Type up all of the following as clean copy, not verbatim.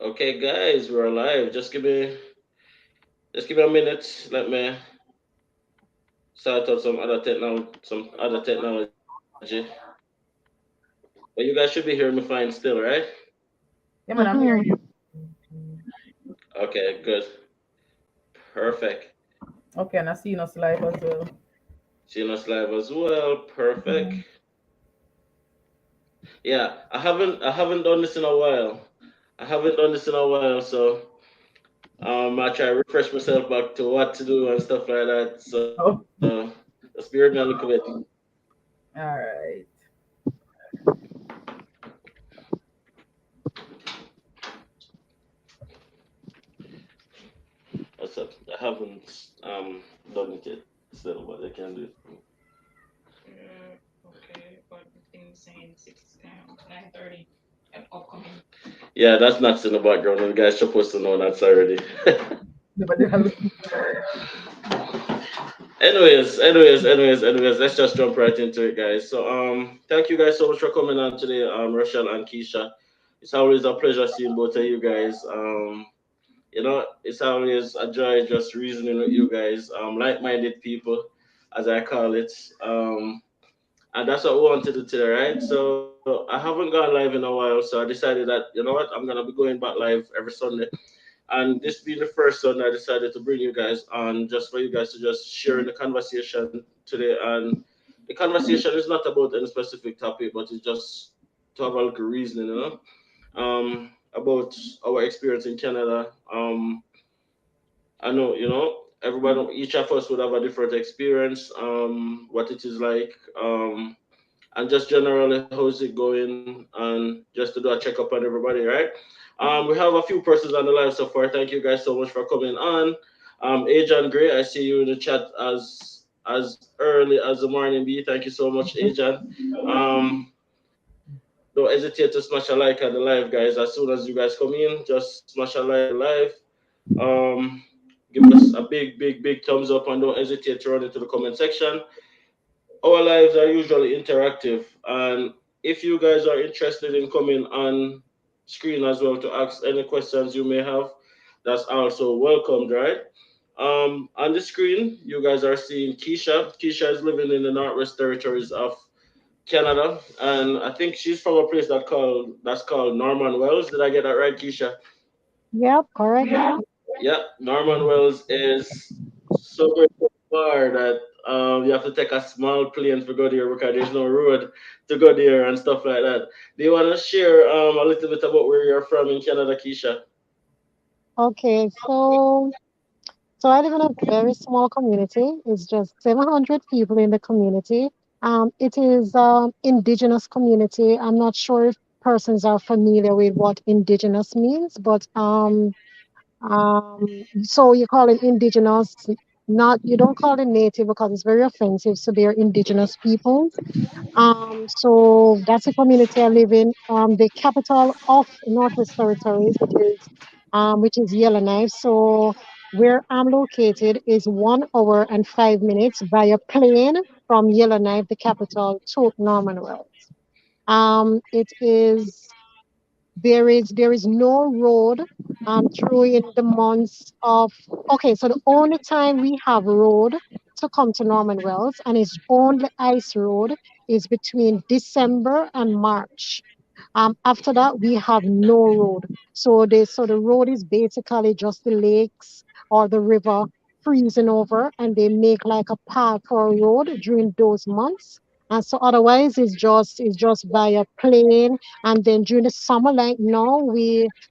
Okay, guys, we're live. Just give me a minute. Let me sort out some other technology. But you guys should be hearing me fine still, right? Yeah, man, I'm hearing Mm-hmm. you. Okay, good. Perfect. Okay, and I see you know live as well. Seeing us live as well. Perfect. Mhm. Yeah, I haven't done this in a while. I haven't done this in a while, so I try to refresh myself back to what to do and stuff like that. So Oh, just bear with me a little bit. all right. What's up? I haven't done it yet still, but I can do it. Okay, but the thing saying 9:30 and upcoming. Yeah, that's nuts in the background. The guy's supposed to know that's already. Yeah, but they have Anyways, let's just jump right into it, guys. So, thank you guys so much for coming on today, Rochelle and Keisha. It's always a pleasure seeing both of you guys. It's always a joy just reasoning with you guys, like-minded people, as I call it. And that's what we wanted to do today, right? So I haven't gone live in a while, so I decided that I'm gonna be going back live every Sunday. And this being the first Sunday, I decided to bring you guys on just for you guys to just share in the conversation today. And the conversation is not about any specific topic, but it's just to have a little reasoning, about our experience in Canada. I know, everybody, each of us would have a different experience, what it is like, and just generally how's it going, and just to do a checkup on everybody, right? We have a few persons on the live so far. Thank you guys so much for coming on. Agent Gray, I see you in the chat as early as the morning bee. Thank you so much, Agent. Um, don't hesitate to smash a like on the live, guys. As soon as you guys come in, just smash a like on the live. Um, Give us a big thumbs up, and don't hesitate to run into the comment section. Our lives are usually interactive, and if you guys are interested in coming on screen as well to ask any questions you may have, that's also welcomed, right? On the screen you guys are seeing Keisha is living in the Northwest Territories of Canada, and I think she's from a place that's called Norman Wells. Did I get that right, Keisha? Yep, correct. Yeah, Norman Wells is so very far that you have to take a small plane to go there because there's no road to go there and stuff like that. Do you want to share a little bit about where you're from in Canada, Keisha? Okay, so I live in a very small community. It's just 700 people in the community. It is indigenous community. I'm not sure if persons are familiar with what indigenous means, but so you call it indigenous, not you don't call it native because it's very offensive. So they're indigenous peoples. So that's the community I live in. The capital of Northwest Territories, which is Yellowknife. So where I'm located is 1 hour and 5 minutes by a plane from Yellowknife, the capital, to Norman Wells. It is there is no road through in the months of okay, so the only time we have road to come to Norman Wells and it's only ice road is between December and March. After that we have no road. So the road is basically just the lakes or the river freezing over and they make like a path or a road during those months. And so otherwise it's just via plane, and then during the summer, like now,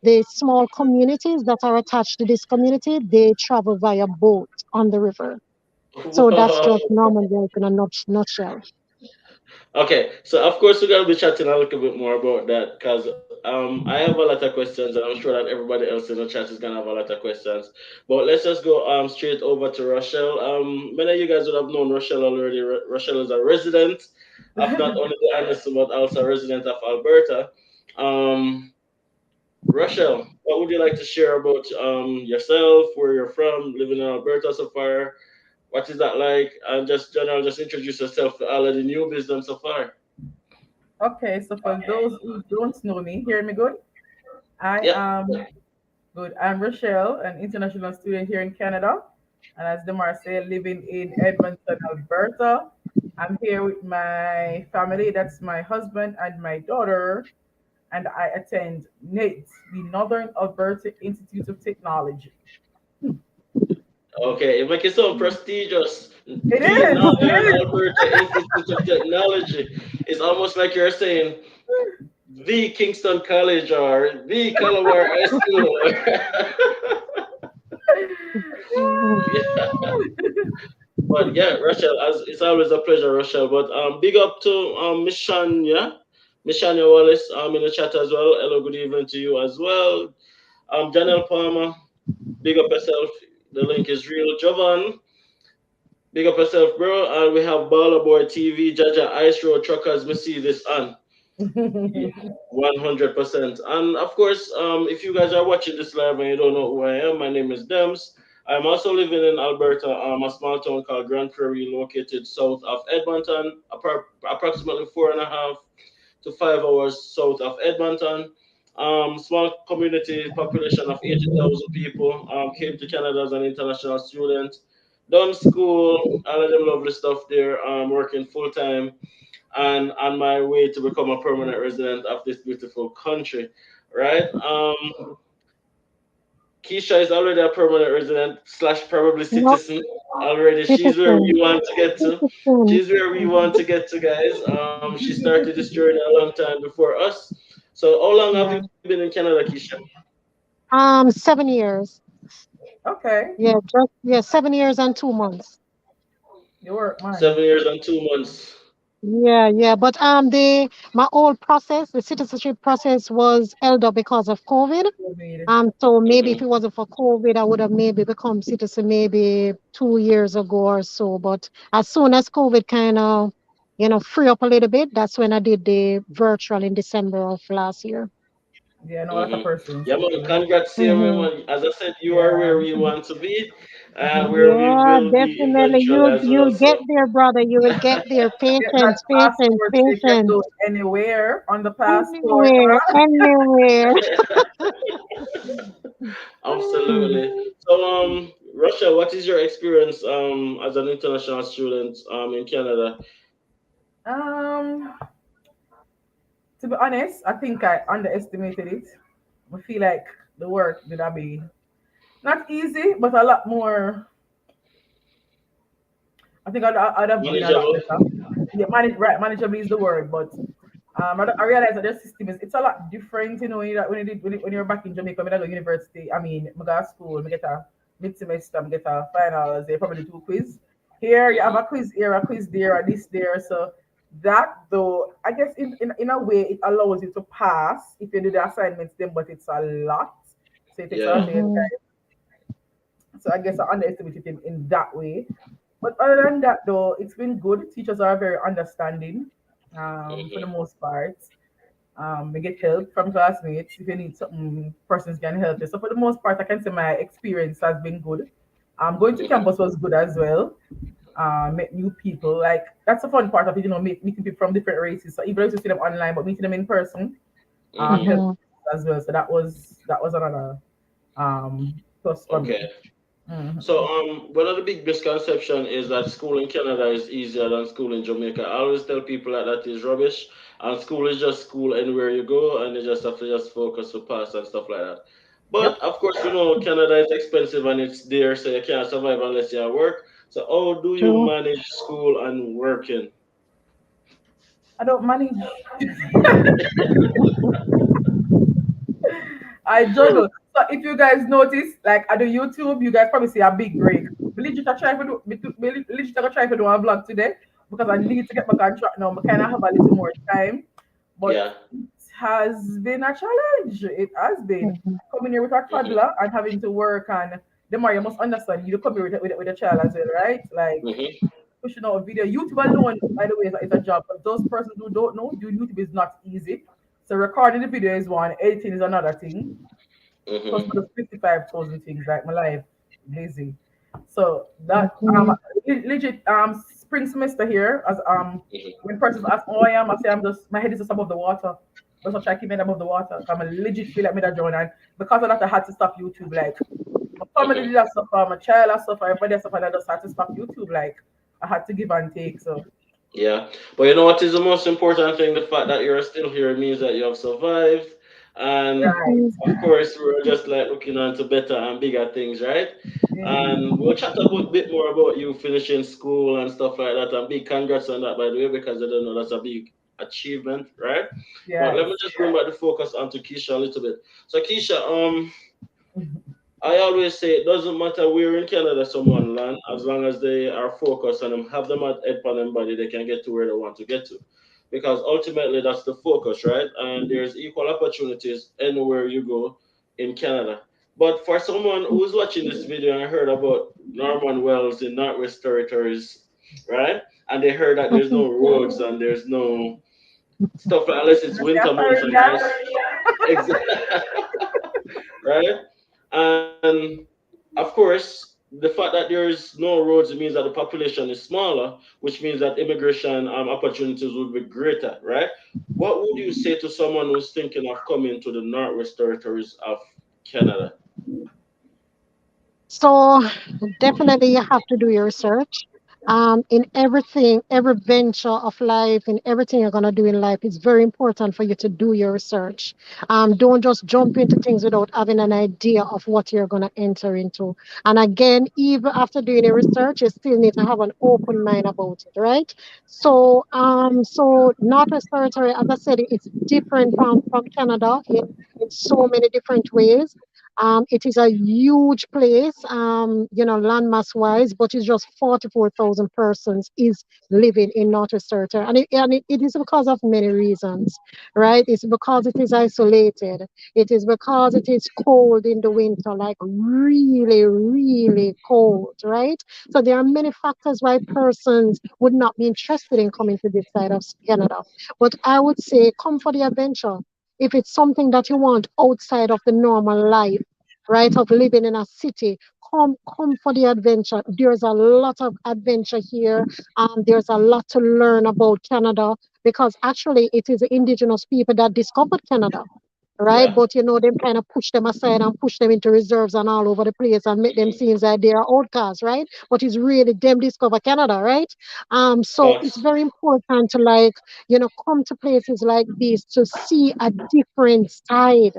the small communities that are attached to this community, they travel via boat on the river. So that's Wow. just Norman Lake in a nutshell. Okay, so of course we're gonna be chatting a little bit more about that because I have a lot of questions, and I'm sure that everybody else in the chat is gonna have a lot of questions. But let's just go straight over to Rochelle. Many of you guys would have known Rochelle already. Rochelle is a resident of not only the Anderson but also a resident of Alberta. Um, Rochelle, what would you like to share about yourself, where you're from, living in Alberta so far? What is that like? And just general, just introduce yourself to all of the new business so far. Okay, so for those who don't know me, hear me good? I Yeah. am good. I'm Rochelle, an international student here in Canada. And as Demar said, living in Edmonton, Alberta. I'm here with my family. That's my husband and my daughter. And I attend NATE, the Northern Alberta Institute of Technology. Okay, it make it sound prestigious. It The is. It Northern is. Alberta Institute of Technology. It's almost like you're saying the Kingston College or the Kalawar High School. Yeah. But yeah, Rachel, as it's always a pleasure, Rachel. But big up to Miss Shania Wallace in the chat as well. Hello, good evening to you as well. Janelle Palmer, big up yourself. The link is real. Jovan, big up yourself, bro. And we have Baller Boy TV, Jaja Ice Road Truckers. We see this on. Yeah, 100%. And of course, if you guys are watching this live and you don't know who I am, my name is Dems. I'm also living in Alberta, a small town called Grande Prairie, located south of Edmonton, approximately 4.5 to 5 hours south of Edmonton. Small community, population of 80,000 people. Came to Canada as an international student. Done school, all of them lovely stuff there. Working full time and on my way to become a permanent resident of this beautiful country, right? Keisha is already a permanent resident slash probably No, citizen already. She's where we citizen. want to get to. Citizen. She's where we want to get to, guys. She started this journey a long time before us. So, how long have you Yeah. been in Canada, Keisha? 7 years. Okay. Yeah, just yeah, 7 years and 2 months. You work, man. 7 years and 2 months. Yeah, yeah. But the my old process, the citizenship process was held up because of COVID. COVID. So maybe if Hmm. it wasn't for COVID, I would have maybe become citizen maybe 2 years ago or so. But as soon as COVID kind of, free up a little bit, that's when I did the virtual in December of last year. Yeah, I know a lot of Hmm. persons Yeah, too. man. Congrats to you, Mm-hmm. man. As I said, you are where Yeah. we want to be, where we Yeah, will be definitely. eventually You'll as well. you'll get So. there, brother. You will get there. Get that Patience, patience, passport so you can patience. go anywhere on the passport. Anywhere, anywhere. Absolutely. So, Russia, what is your experience as an international student in Canada? Um, to be honest, I think I underestimated it. I feel like the work did I be not easy, but a lot more. I think I'd have been a lot Manageable. better. Yeah, right, manageable is the word, but I realized that their system is it's a lot different, when you're back in Jamaica, when I go to university, I go to school, I get a mid semester, I get a finals, they probably do quiz. Here you have Hmm. a quiz here, a quiz there, a this there. So that though, I guess in a way it allows you to pass if you do the assignments then, but it's a lot. So it takes a lot of Yeah. your Mhm. time. So I guess I underestimated him in that way. But other than that, though, it's been good. Teachers are very understanding, for the Hmm. most part. We get help from classmates if you need something. Persons can help you. So for the most part, I can say my experience has been good. Going to Hmm. campus was good as well. Met new people. Like that's the fun part of it, meeting people from different races. So even if you see them online, but meeting them in person, Hmm. helped Mhm. as well. So that was another plus for Okay. me. Mhm. So, one of the big misconception is that school in Canada is easier than school in Jamaica. I always tell people that that is rubbish, and school is just school anywhere you go, and you just have to just focus to pass and stuff like that. But Yep. of course, Canada is expensive and it's there, so you can't survive unless you work. So, how do you True. manage school and working? I don't manage. I juggle. So if you guys notice, like I do YouTube, you guys probably see a big break. Me legit I try to do, legit I try to do a vlog today because I need to get back on track now. I kind of have a little more time, but Yeah. it has been a challenge. It has been Mhm. coming here with a Hmm. toddler and having to work, and the more you must understand, you come here with a child as well, right? Like Hmm. pushing out a video. YouTube alone, by the way, is a job. But those persons who don't know, doing YouTube is not easy. So recording the video is one, editing is another thing. Plus Hmm. for the 55,000 things like my life lazy. So that Mhm. legit spring semester here as Hmm. when persons ask how I am, I say I'm just my head is just above the water. but so try to keep me above the water. I'm legit feel like me that drown, and because of that, I had to stop YouTube. Like my family Okay. did that suffer, my child has suffer, everybody has suffer, and I just had to stop YouTube. Like I had to give and take. So Yeah, but you know what is the most important thing? The fact that you're still here means that you have survived, and right, Mhm. of course, we're just like looking on to better and bigger things, right? indeed, And we'll chat a bit more about you finishing school and stuff like that. And big congrats on that, by the way, because I don't know that's a big achievement, right? But let yes. me just bring back the focus onto Keisha a little bit. So, Keisha, I always say it doesn't matter where in Canada someone land, as long as they are focused and them have them at head on them body, they can get to where they want to get to. Because ultimately that's the focus, right? And there's equal opportunities anywhere you go in Canada. But for someone who's watching this video and heard about Norman Wells in Northwest Territories, right? And they heard that there's no roads and there's no stuff like unless it's Let's say winter a months, Prairie I girl. guess. Right? And of course, the fact that there's no roads it means that the population is smaller, which means that immigration opportunities would be greater, right? What would you say to someone who's thinking of coming to the Northwest Territories of Canada? So definitely you have to do your research. In everything, every venture of life, in everything you're gonna do in life, it's very important for you to do your research. Don't just jump into things without having an idea of what you're gonna enter into. And again, even after doing your research, you still need to have an open mind about it, right? So Northwest Territory, as I said, it's different from Canada in so many different ways. It is a huge place, landmass wise, but it's just 44,000 persons is living in Northwest Territory. And it is because of many reasons, right? It's because it is isolated. It is because it is cold in the winter, like really, really cold, right? So there are many factors why persons would not be interested in coming to this side of Canada. But I would say come for the adventure if it's something that you want outside of the normal life, right, of living in a city. Come for the adventure. There's a lot of adventure here. There's a lot to learn about Canada because actually it is the indigenous people that discovered Canada, right? Yeah, But them kind of push them aside and push them into reserves and all over the place and make them seem that they are outcasts, right? But it's really them discover Canada, right? So it's facts. very important to come to places like this to see a different side,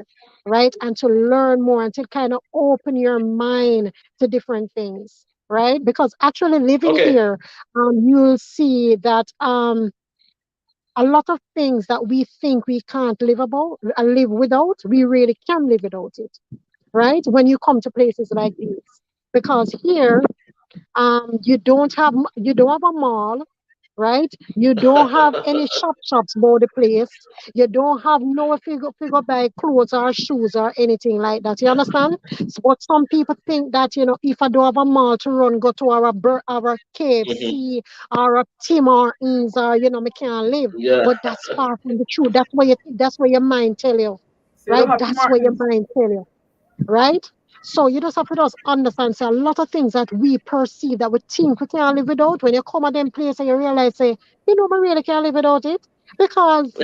right? And to learn more and to kind of open your mind to different things, right? Because actually living Okay, here, you'll see that a lot of things that we think we can't live without, we really can live without it, right? When you come to places like these, because here, you don't have a mall, right? You don't have any shops about the place. You don't have no figure buy clothes or shoes or anything like that. You understand? But some people think that if I don't have a mall to run, go to our hmm, KFC or a Tim Hortons or me can't live. yeah, But that's far from the truth. That's what your mind tell you, So you don't right? have Tim That's what your Martins. mind tell you, right? So you just have to just understand, say a lot of things that we perceive that we think we can't live without. When you come at them place and you realize, say, we really can't live without it because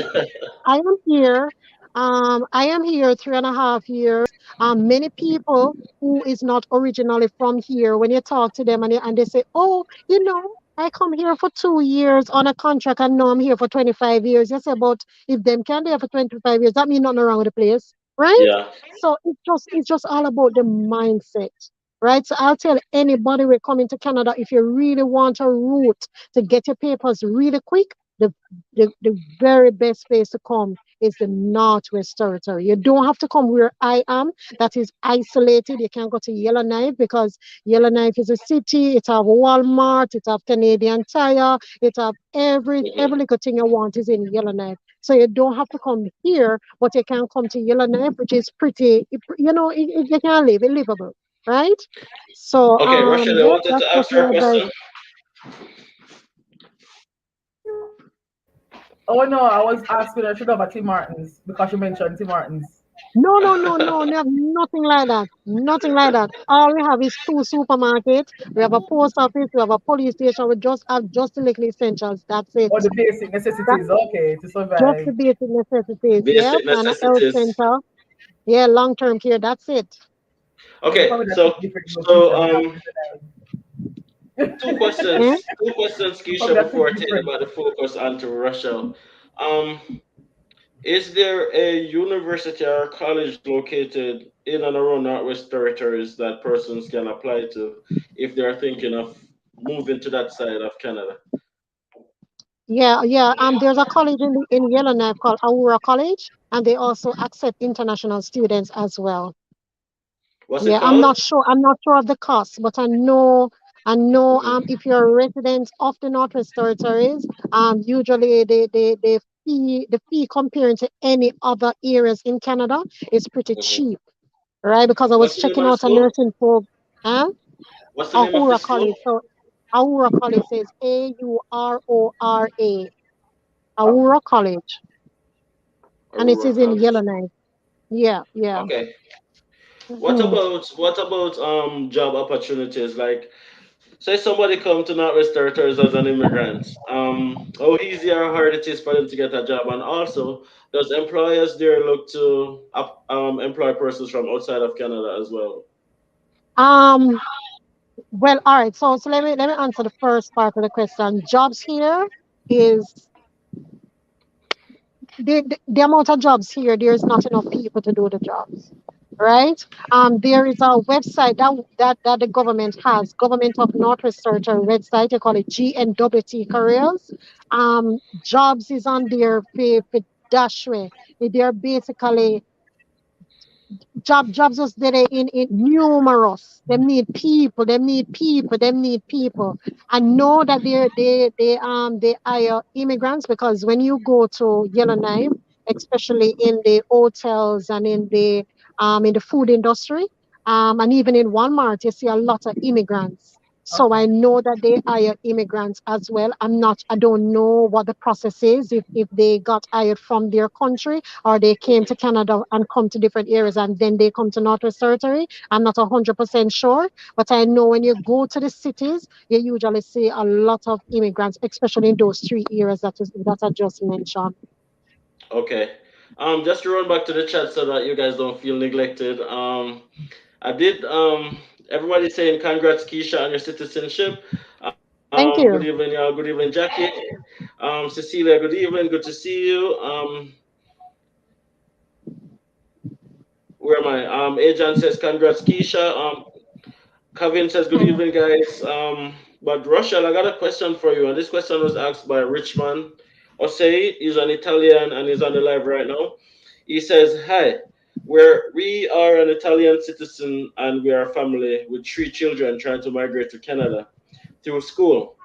I am here. I am here 3.5 years. Many people who is not originally from here, when you talk to them and they say, "Oh, I come here for 2 years on a contract, and now I'm here for 25 years." You say, "But if them can there for 25 years, that means nothing wrong with the place, right?" yeah. So it's just all about the mindset, right? So I'll tell anybody we're coming to Canada, if you really want a route to get your papers really quick, the very best place to come is the Northwest Territory. You don't have to come where I am. That is isolated. You can't go to Yellowknife because Yellowknife is a city. It have Walmart. It have Canadian Tire. It have every Hmm. little thing you want is in Yellowknife. So you don't have to come here, but you can come to Yellowknife, which is pretty. You can live. It's livable, right? So Okay, Rochelle, I yeah, wanted that's to just ask my her a advice. question. Oh no, I was asking her should have a Tim Martins because you mentioned Tim Martins. No, no, no, no, no, nothing like that. Nothing like that. All we have is two supermarkets. We have a post office. We have a police station. We just have just the little essentials. That's it. Or the basic That necessities, okay, to just the survive. basic necessities. Yep, Basic and a health necessities. center. Yeah, long term care. That's it. Yeah, Okay, probably that's so different so location than two Yeah. questions. Two questions, probably Keisha, that's before I take different. about the focus onto Russia. Um, is there a university or college located in and around Northwest Territories that persons can apply to if they are thinking of moving to that side of Canada? Yeah, yeah. There's a college in Yellowknife called Aurora College, and they also accept international students as well. What's it Yeah, called? I'm not sure of the cost, but I know if you're a resident of the Northwest Territories, usually the fee comparing to any other areas in Canada is pretty Mhm. cheap, right? Because I was What's the name checking of the out a school? nursing program, huh? What's the name of the Aurora school? College. So Aurora College says Aurora, Uh, Aurora College, and it Aurora is in College. Yellowknife. Yeah, yeah. Okay. Mhm. What about job opportunities? Like, say somebody come to Northwest Territories as an immigrant. How easy or hard it is for them to get a job, and also does employers there look to employ persons from outside of Canada as well? Um, well, all right. So let me answer the first part of the question. Jobs here is the amount of jobs here. There is not enough people to do the jobs, right? There is a website that the government has, Government of Northwest Territory website. They call it GNWT Careers. Jobs is on there for Dashway. They're basically jobs was there in numerous. They need people. I know that they hire immigrants because when you go to Yellowknife, especially in the hotels and in the food industry, and even in Walmart, you see a lot of immigrants. So Okay. I know that they hire immigrants as well. I don't know what the process is if they got hired from their country or they came to Canada and come to different areas and then they come to Northwest Territory. I'm not 100% sure, but I know when you go to the cities, you usually see a lot of immigrants, especially in those three areas that I just mentioned. Okay. Just to run back to the chat so that you guys don't feel neglected. I did. Everybody's saying congrats, Keisha, on your citizenship. Good Thank evening, you. y'all. Good evening, Jackie. Cecilia, good evening. Good to see you. Where am I? Ajan says congrats, Keisha. Kevin says good Mhm. evening, guys. But Rochelle, I got a question for you, and this question was asked by Richman Osei. He's an Italian and he's on the live right now. He says, "Hi, we are an Italian citizen and we are a family with three children trying to migrate to Canada through school.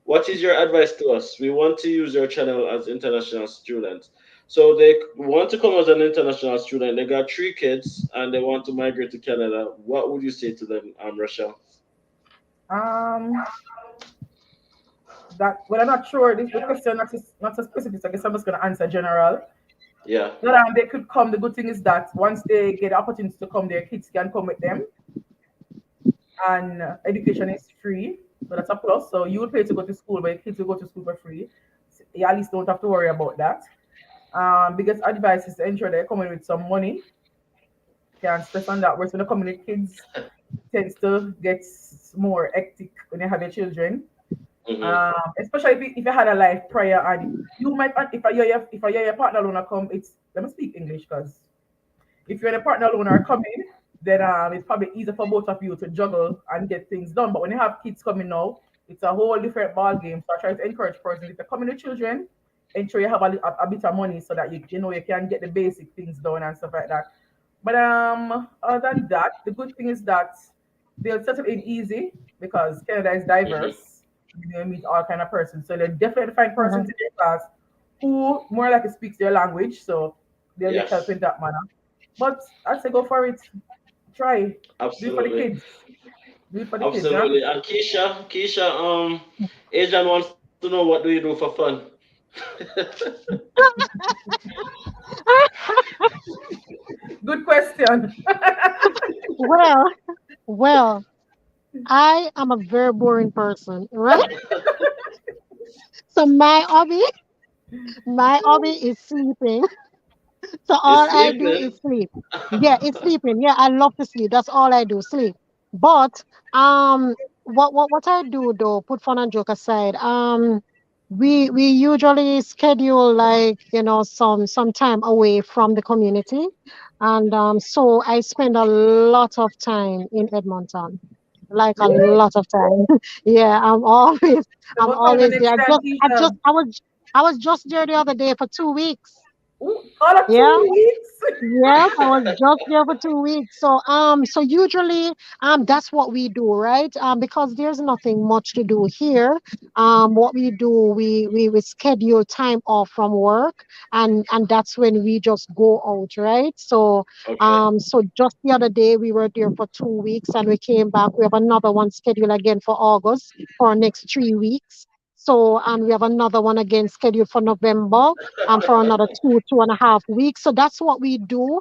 What is your advice to us? We want to use your channel as international students. So they want to come as an international student. They got three kids and they want to migrate to Canada. What would you say to them, Rochelle?" Um, that well, I'm not sure. This the question not so specific. So I guess I'm just gonna answer general. Yeah. That they could come. The good thing is that once they get the opportunity to come, their kids can come with them, and education is free. So that's a plus. So you will pay to go to school, but your kids will go to school for free. So you at least don't have to worry about that. Biggest advice is to ensure they're coming with some money. Can't stress on that. Whereas when they come with kids, tends to get more hectic when you have your children. Hmm. Especially if you had a life prior and you might if I hear your partner wanna come, it's let me speak English because if you're in a partner alone are coming, then it's probably easier for both of you to juggle and get things done. But when you have kids coming now, it's a whole different ball game. So I try to encourage persons if you're coming with children, ensure you have a bit of money so that you know you can get the basic things done and stuff like that. But other than that, the good thing is that they'll settle in easy because Canada is Hmm. diverse. You meet all kind of persons. So they'll definitely find persons Mhm. in their class who more likely speaks their language. So they'll get help Yes, in that manner. But I'd say go for it. Try. Do it for the absolutely. kids. Do it for the kids, huh? Absolutely. And Keisha, Adrian wants to know what do you do for fun? question. Well, well, I am a very boring person, right? So my hobby is sleeping. So It's all I do sleeping. is sleep. Yeah, it's sleeping. Yeah, I love to sleep. That's all I do, sleep. But um, what I do though, put fun and joke aside, we usually schedule like some time away from the community, and so I spend a lot of time in Edmonton, like a Really? lot of time. Yeah, I'm About how always many there. times each? I was just there the other day for 2 weeks. All of Yeah. 2 weeks? Yes, I was just there for 2 weeks. So usually, that's what we do, right? Because there's nothing much to do here. What we do, we schedule time off from work, and that's when we just go out, right? Okay. So just the other day we were there for 2 weeks, and we came back. We have another one scheduled again for August for our next 3 weeks. So, and we have another one again scheduled for November, for another 2.5 weeks. So that's what we do,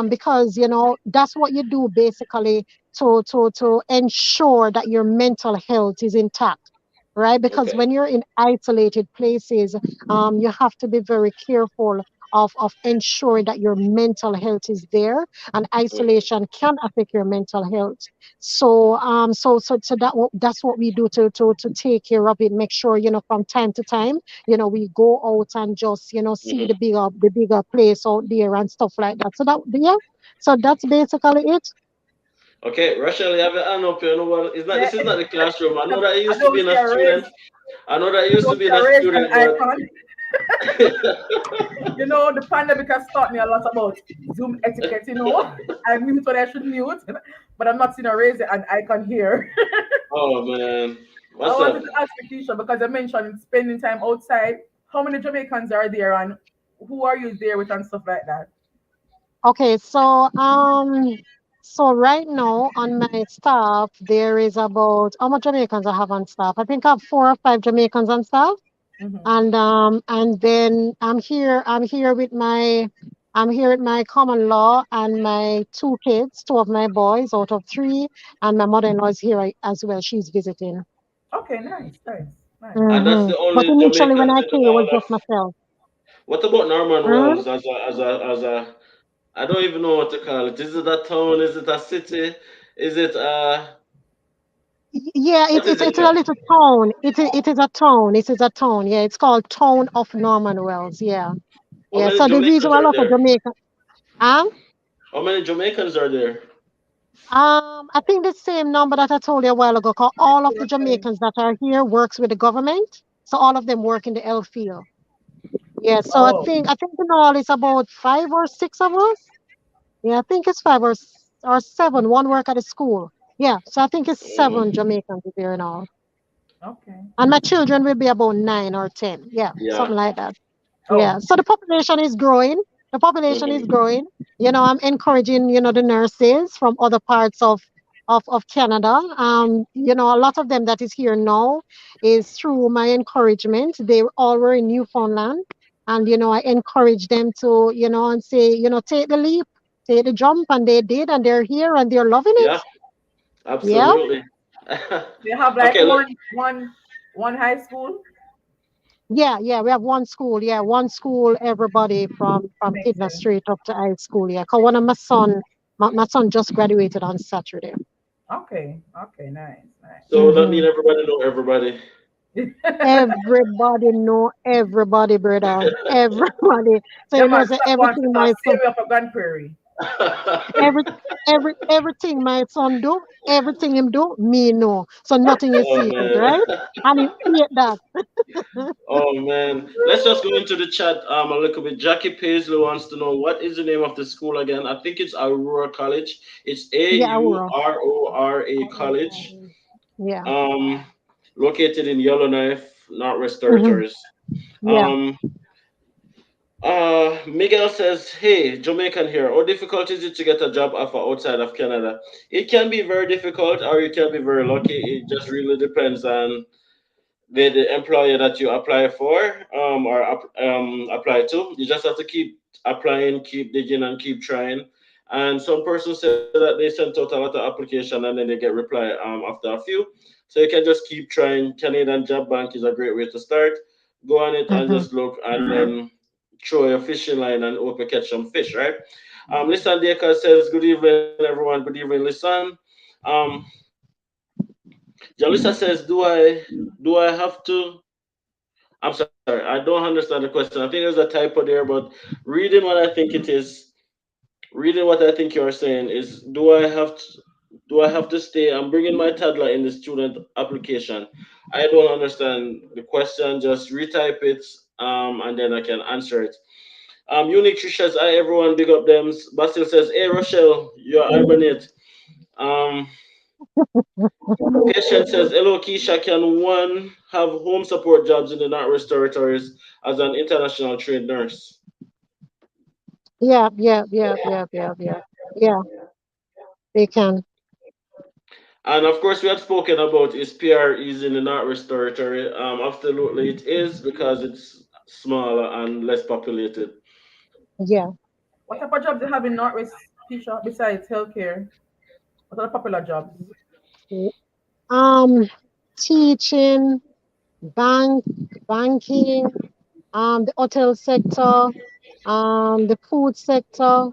because that's what you do basically to ensure that your mental health is intact, right? Because Okay. when you're in isolated places, you have to be very careful of ensuring that your mental health is there, and Mhm. isolation can affect your mental health. So that's what we do to take care of it. Make sure from time to time, we go out and just see Mhm. the bigger place out there and stuff like that. So that yeah, so that's basically it. Okay, Rachel, you have your hand up. You know what? It's not. Yeah. This is not the classroom. I know that you I used to don't be see a a raise. student. I know that you I used to don't be see a a raise an student, but icon. The pandemic has taught me a lot about Zoom etiquette. I mute when I should mute, but I'm not seeing a raise an icon here. oh man, I what's wanted up? to ask you, Keisha, because I mentioned spending time outside. How many Jamaicans are there, and who are you there with, and stuff like that? Okay, so right now on my staff there is about how much Jamaicans I have on staff. I think I have 4 or 5 Jamaicans on staff. Hmm. And then I'm here with my common law and my 2 kids, 2 of my boys out of 3, and my mother-in-law is here as well. She's visiting. Okay, nice, nice, nice. And that's the But only initially when Jamaicans I in came, it was all of. just myself. What about Norman Mm? Wells as a? I don't even know what to call it. Is it a town? Is it a city? Is it Yeah, what is it it's a called? little town. It is a town. It is a town. Yeah, it's called Town of Norman Wells. Yeah, How yeah. many So the reason Jamaicans why I are love for there? Jamaica, um, How many Jamaicans are there? I think the same number that I told you a while ago. 'Cause all of the Okay. Jamaicans that are here works with the government, so all of them work in the L field. Yeah, so I Oh, think I think in all it's about 5 or 6 of us. Yeah, I think it's 5 or 7. One work at the school. Yeah, so I think it's Mm, 7 Jamaicans here in all. okay. And my children will be about 9 or 10. Yeah, yeah. something like that. Oh, Yeah. So the population is growing. The population is Hmm. growing. I'm encouraging, the nurses from other parts of Canada. A lot of them that is here now is through my encouragement. They all were in Newfoundland. And, I encourage them to, and say, take the leap, take the jump. And they did. And they're here and they're loving it. Yeah. Yeah. Absolutely. they have like Okay. one high school. Yeah, yeah, we have one school. Yeah, one school. Everybody from Makes kidna sense. straight up to high school. Yeah, cause one of my son just graduated on Saturday. Okay, okay, nice, nice. So that Hmm. mean everybody know everybody. Everybody know everybody, brother. Everybody. So Yeah, man, say stop one everything stop. my Stay son, away from Grand Prairie. every everything my son do, everything him do, me know. So nothing is oh secret, man. right? And he hate that. Oh man. Let's just go into the chat a little bit. Jackie Paisley wants to know what is the name of the school again. I think it's Aurora College. It's Yeah, Aurora. Aurora College. Yeah. Um located in Yellowknife, Northwest Hmm. Territories. Yeah. Um Miguel says, "Hey, Jamaican here. How difficult is it to get a job offer outside of Canada? It can be very difficult, or you can be very lucky. It just really depends on the employer that you apply for, or apply to. You just have to keep applying, keep digging, and keep trying. And some persons say that they sent out a lot of application and then they get reply after a few. So you can just keep trying. Canadian Job Bank is a great way to start. Go on it and Mm-hmm. just look and then throw your fishing line and hope you catch some fish, right? Lisan Deka says, good evening, everyone. Good evening, Lisan. Um, Jalisa says, do I have to? I'm sorry, I don't understand the question. I think there's a typo there, but reading what I think it is, reading what I think you're saying is, do I have to stay? I'm bringing my toddler in the student application. I don't understand the question. Just retype it, and then I can answer it. Unique Trish says, "Hi everyone, big up them." Basil says, "Hey Rochelle, you're hibernate." Um, Patient says, "Hello Keisha, can one have home support jobs in the Northwest Territories as an international trained nurse?" Yeah, yeah, yeah, yeah, yeah, yeah. Yeah, they can. And of course, we had spoken about is PREs in the Northwest Territory. Absolutely, it is because it's smaller and less populated. Yeah. What type of jobs do you have in Northwest, Keisha, besides healthcare? What are the popular jobs? W- Um, teaching, bank, banking, the hotel sector, the food sector,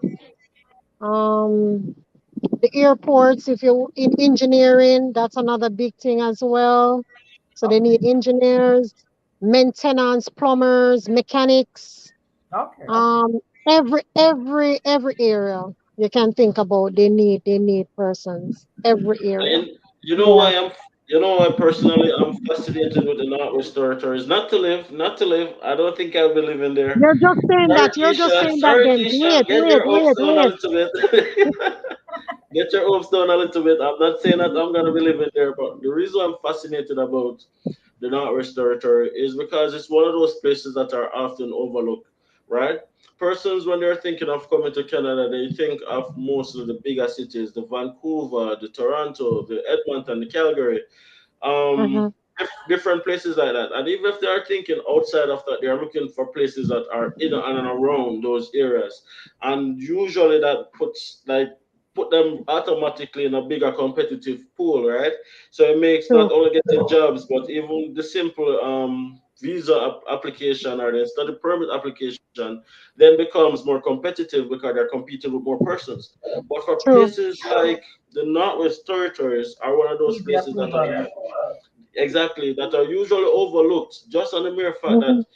um, the airports. If you're in engineering, that's another big thing as well. So they Okay, need engineers, maintenance, plumbers, mechanics, okay, okay. um, every area you can think about. They need persons. Every area. And you know Yeah. why personally I'm fascinated with the Northwest Territories. Not to live. I don't think I'll be living there. You're just saying Sorry, that. You're just Keisha. saying that. Sorry, Then Keisha. wait, Get wait, your hopes wait, down a wait. little bit. Get your hopes down a little bit. I'm not saying that I'm gonna be living there, but the reason I'm fascinated about the Northwest Territory is because it's one of those places that are often overlooked, right? Persons, when they're thinking of coming to Canada, they think of most of the bigger cities, the Vancouver, the Toronto, the Edmonton, the Calgary, Mm-hmm. different places like that. And even if they are thinking outside of that, they are looking for places that are in and around those areas. And usually that put them automatically in a bigger competitive pool, right? So it makes not True, only getting jobs, but even the simple visa application or the study permit application then becomes more competitive because they're competing with more persons. But for true, places like the Northwest Territories are one of those Easy places that are approval. exactly that are usually overlooked just on the mere fact that hmm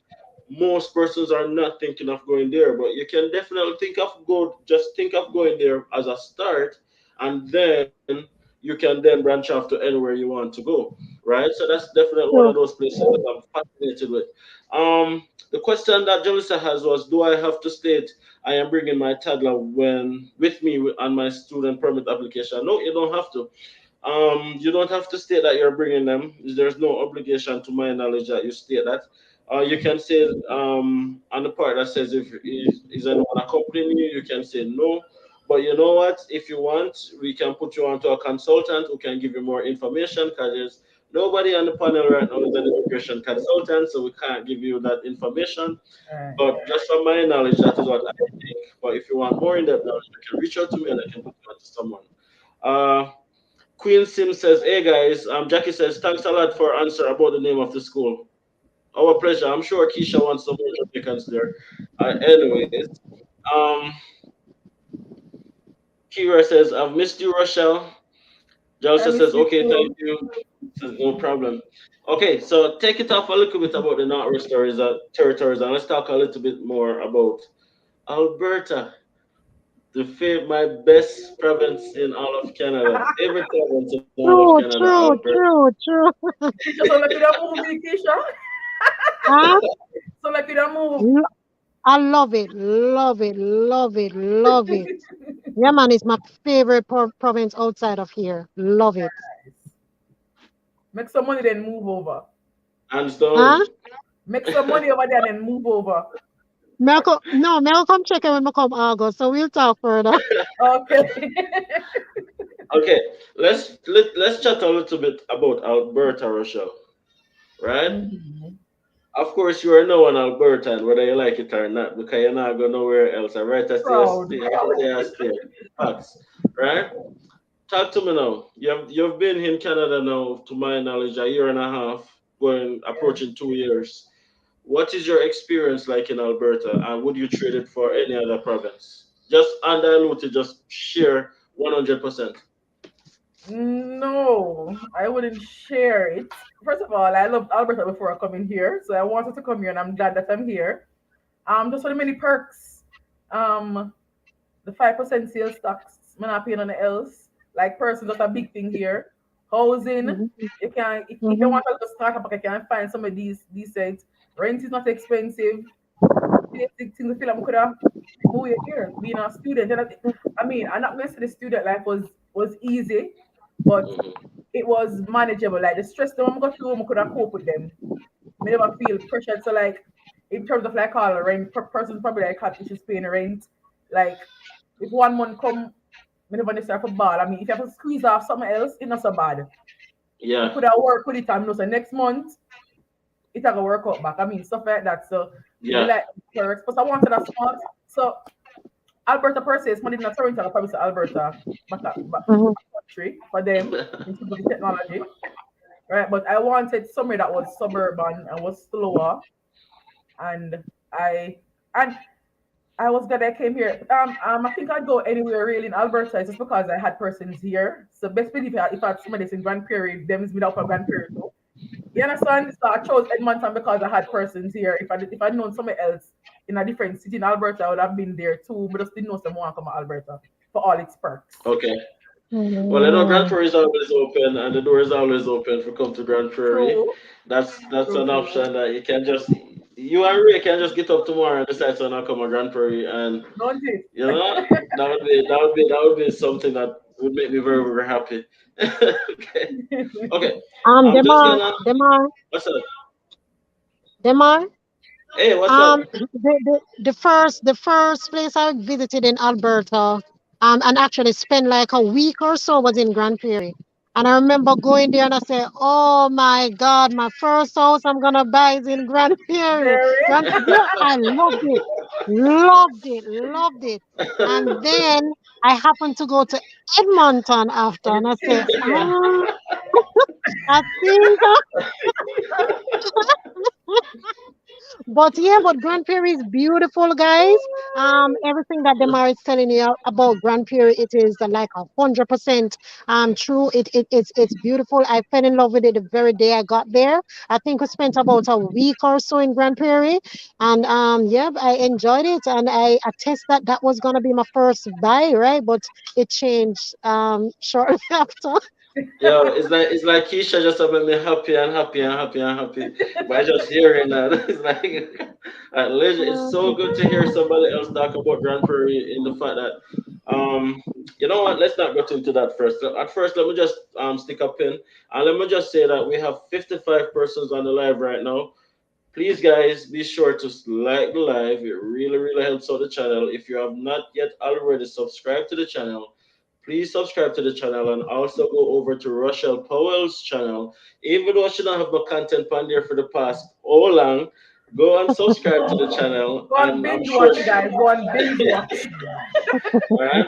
most persons are not thinking of going there, but you can definitely think of going there as a start, and then you can then branch off to anywhere you want to go, right? So that's definitely one of true. those places that I'm fascinated with. The question that Jalissa has was, do I have to state I am bringing my toddler when with me on my student permit application? No, you don't have to. You don't have to state that you're bringing them. There's no obligation, to my knowledge, that you state that. You can say on the part that says if is anyone accompanying you, you can say no. But you know what? If you want, we can put you onto a consultant who can give you more information because there's nobody on the panel right now is an immigration consultant, so we can't give you that information. Right. But just from my knowledge, that is what I think. But if you want more in-depth knowledge, you can reach out to me and I can put you onto someone. Uh, Queen Sim says, "Hey guys, Jackie says, thanks a lot for answer about the name of the school. Our pleasure. I'm sure Keisha wants some more Jamaicans there. Anyways, um, Kira says, I've missed you, Rochelle. I Jalsa miss says, you okay, thank too. you. Says, no problem. Okay, so take it off a little bit about the Northwest territories and let's talk a little bit more about Alberta, my best province in all of Canada. Favorite province in all of True, Canada, true, Alberta. true, true. Keisha, so like you don't move me, Keisha. Huh? So like you don't move. Lo- I love it, love it, love it, love it. Yeah, man, it's my favorite province outside of here. Love it. Make some money then move over. Hands Huh? down. Make some money over there and then move over. Me will come check it when I come August, so we'll talk further. Okay. Okay, let's chat a little bit about Alberta, Rochelle, right? Mhm. of course, you are now an Albertan, whether you like it or not, because you're not going nowhere else. And right, Proud. I stay a stay. Facts, right? Talk to me now. You've been in Canada now, to my knowledge, a year and a half, going Yeah. approaching 2 years. What is your experience like in Alberta, and would you trade it for any other province? Just undiluted, just share 100%. No, I wouldn't share it. First of all, I loved Alberta before coming here, so I wanted to come here, and I'm glad that I'm here. Just for the many perks. Um, the 5% sales tax, I'm not paying on the else. Like person, that's a big thing here. Housing, Mhm, you can if you mhm, want to start up, you can find some of these decent. Rent is not expensive. Basic things I feel like I could have moved here, being a student. And I mean, I'm not gonna say the student life was easy, but Hmm. it was manageable. Like the stress that I'm going through, I could have cope with them. I never feel pressured. So like in terms of like all rent, person probably like had issues paying rent. Like if 1 month come, I never necessarily for ball. I mean, if you have to squeeze off something else, it's not so bad. You Yeah, could have worked with it and know so next month it gonna work out back. I mean stuff like that. So me yeah, like perks. But I wanted a smart. So Alberta per se is money in Toronto, I probably say Alberta, but mhm. country for them in terms of the technology. Right. But I wanted somewhere that was suburban and was slower and I and I was glad I came here. I think I'd go anywhere really in Alberta. It's just because I had persons here. So best believe if I had somebody in Grand Prairie, them is without a Grand Prairie too. You understand? So I chose Edmonton because I had persons here. If I'd known somewhere else in a different city in Alberta, I would have been there too. But just didn't know someone come to Alberta for all its perks. okay. Well, I know Grand Mm. Prairie is always open, and the door is always open for come to Grand Prairie. True, That's true, an true. option that you and Ray can just get up tomorrow and decide to not come to Grand Prairie, and Don't it? you know that would be something that would make me very very happy. Okay, okay. I'm just Demar, gonna. Demar, What's up? Demar. Hey, what's up? The first place I visited in Alberta, and actually spent like a week or so was in Grand Prairie. And I remember going there and I said, "Oh my God, my first house I'm gonna buy is in Grand Prairie." Very. Yeah, I loved it, loved it. And then I happened to go to Edmonton after, And and it I said, changed again. I think. But yeah, but Grand Prairie is beautiful, guys. Everything that Demar is telling you about Grand Prairie, it is like 100% true. It's beautiful. I fell in love with it the very day I got there. I think we spent about a week or so in Grand Prairie, and yeah, I enjoyed it, and I attest that that was gonna be my first buy, right? But it changed shortly after. Yo, it's like Keisha just made me happy and happy and happy and happy by just hearing that. It's like it's so good to hear somebody else talk about Grand Prairie in the fact that you know what? Let's not go into that first. At first, let me just stick a pin and let me just say that we have 55 persons on the live right now. Please, guys, be sure to like the live. It really, really helps out the channel. If you have not yet already subscribed to the channel, please subscribe to the channel and also go over to Rochelle Powell's channel. Even though she don't have no content on there for the past how long, go and subscribe to the channel, Go on and I'm binge sure. watch, guys. Go on binge watch. All right.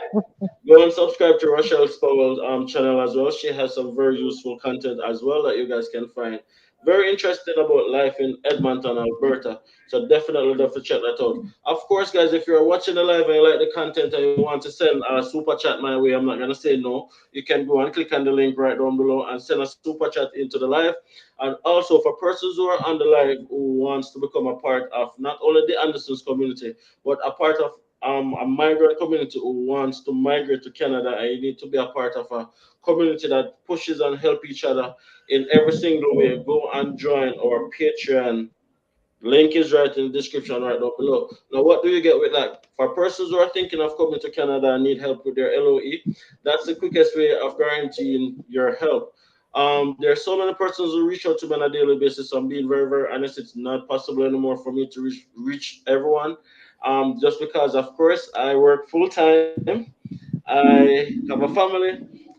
Go and subscribe to Rochelle Powell's channel as well. She has some very useful content as well that you guys can find. Very interesting about life in Edmonton, Alberta. So definitely have to check that out. Of course, guys, if you're watching the live and you like the content and you want to send a super chat my way, I'm not gonna say no. You can go and click on the link right down below and send a super chat into the live. And also for persons who are on the live who wants to become a part of not only the Andersons community, but a part of a migrant community who wants to migrate to Canada, and you need to be a part of a community that pushes and help each other in every single way. Go and join our Patreon. Link is right in the description right down below. Now, what do you get with that? For persons who are thinking of coming to Canada and need help with their LOE, that's the quickest way of guaranteeing your help. There are so many persons who reach out to me on a daily basis. So I'm being very, very honest. It's not possible anymore for me to reach everyone. Just because, of course, I work full time, I have a family,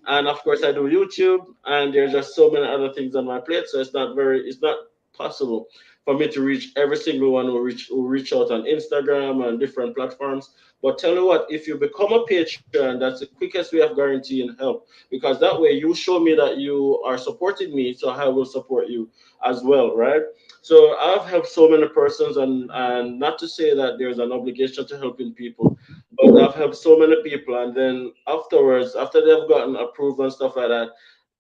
and of course, I do YouTube, and there's just so many other things on my plate. So it's not possible for me to reach every single one who reach out on Instagram and different platforms. But tell you what, if you become a patron, that's the quickest way of guaranteeing help, because that way you show me that you are supporting me, so I will support you as well, right? So I've helped so many persons, and not to say that there's an obligation to helping people, but I've helped so many people, and then afterwards, after they've gotten approved and stuff like that,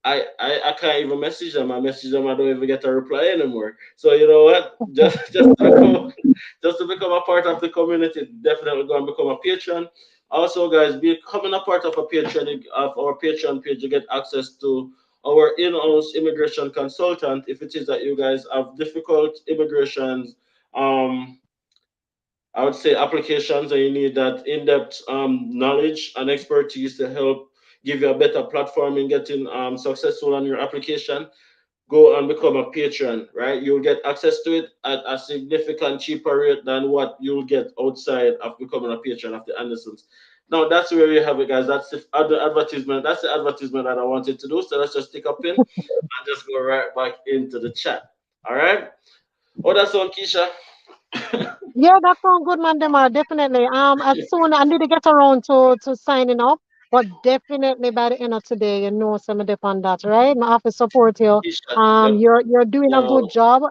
I can't even message them. I message them, I don't even get a reply anymore. So you know what? Just to become a part of the community, definitely go and become a patron. Also, guys, becoming a part of our Patreon page, you get access to our in-house immigration consultant. If it is that you guys have difficult immigrations, um, I would say applications, and you need that in-depth knowledge and expertise to help give you a better platform in getting successful on your application, go and become a patron, right? You'll get access to it at a significant cheaper rate than what you'll get outside of becoming a patron of the Andersons. Now that's where you have it, guys. That's the other advertisement. That's the advertisement that I wanted to do. So let's just stick a pin and just go right back into the chat. All right. Oh, that's on Keisha. Yeah, that sounds good, Mandemar. Definitely. As soon I need to get around to signing up, but definitely by the end of today, you know, some of on that, right? I have to support you. Keisha. Yep. You're doing a good Now, job.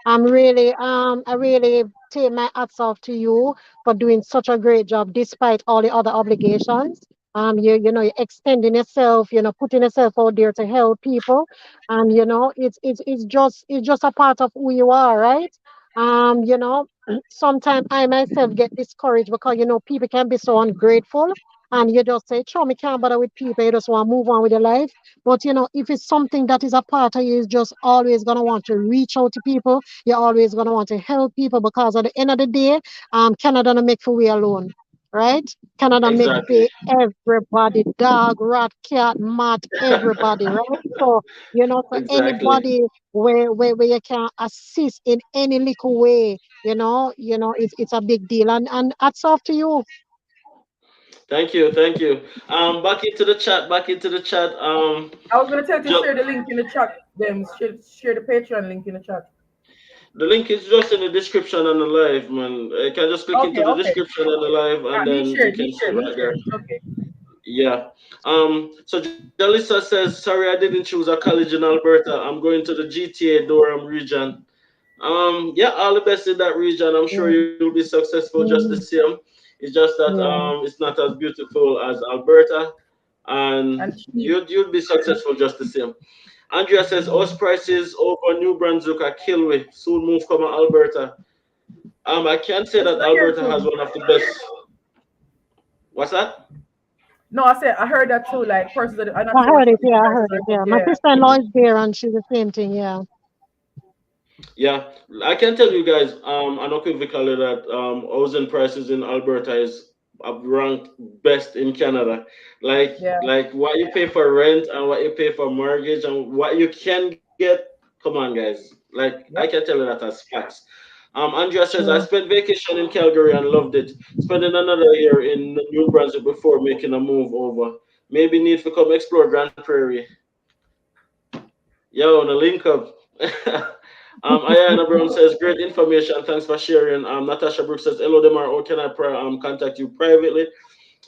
I really take my hats off to you for doing such a great job despite all the other obligations. You know, you're extending yourself, you know, putting yourself out there to help people, and you know, it's just a part of who you are, right? You know, sometimes I myself get discouraged because you know people can be so ungrateful, and you just say, "Sure, me can't bother with people." You just want to move on with your life. But you know, if it's something that is a part of you, you're just always gonna want to reach out to people. You're always gonna want to help people because at the end of the day, Canada don't make for we alone. Right? Canada make exactly. for everybody, dog, rat, cat, mat, everybody, right? So, you know, for Exactly. anybody where you can assist in any little way, it's a big deal. And hats off to you. Thank you. Thank you. Back into the chat. Back into the chat. I was gonna tell you to Jo- share the link in the chat. Them share the Patreon link in the chat. the link is just in the description on the live, man. You can just click into Okay, the okay. description on the live, and Me then share you it, me can see share it, me right share there. it. Okay. Yeah. So Jalissa says, sorry, I didn't choose a college in Alberta. I'm going to the GTA Durham region. Yeah, all the best in that region. I'm sure Yeah. you'll be successful just the Mhm. same. It's just that Yeah. it's not as beautiful as Alberta, and And cheap. you'd be successful just the same. Andrea says house prices over New Brunswick are killing. Soon move come to Alberta. I can say That's that what I hear Alberta has too. one of the best. What's that? No, I said I heard that too. Like persons that I'm not I sure heard what it. the Yeah, I prices heard are, it. but Yeah. My yeah. sister-in-law is there, and she's the same thing. Yeah. Yeah, I can tell you guys, unequivocally that housing prices in Alberta is ranked best in Canada. Yeah. Like what you pay for rent and what you pay for mortgage and what you can get. Come on, guys. Like I can Yep. tell you that as facts. Andrea says I Yeah. spent vacation in Calgary and loved it. Spending another year in New Brunswick before making a move over. Maybe need to come explore Grand Prairie. Yo, the link up. Ayana Brown says, great information. Thanks for sharing. Natasha Brooks says, hello, Demar. How can I contact you privately?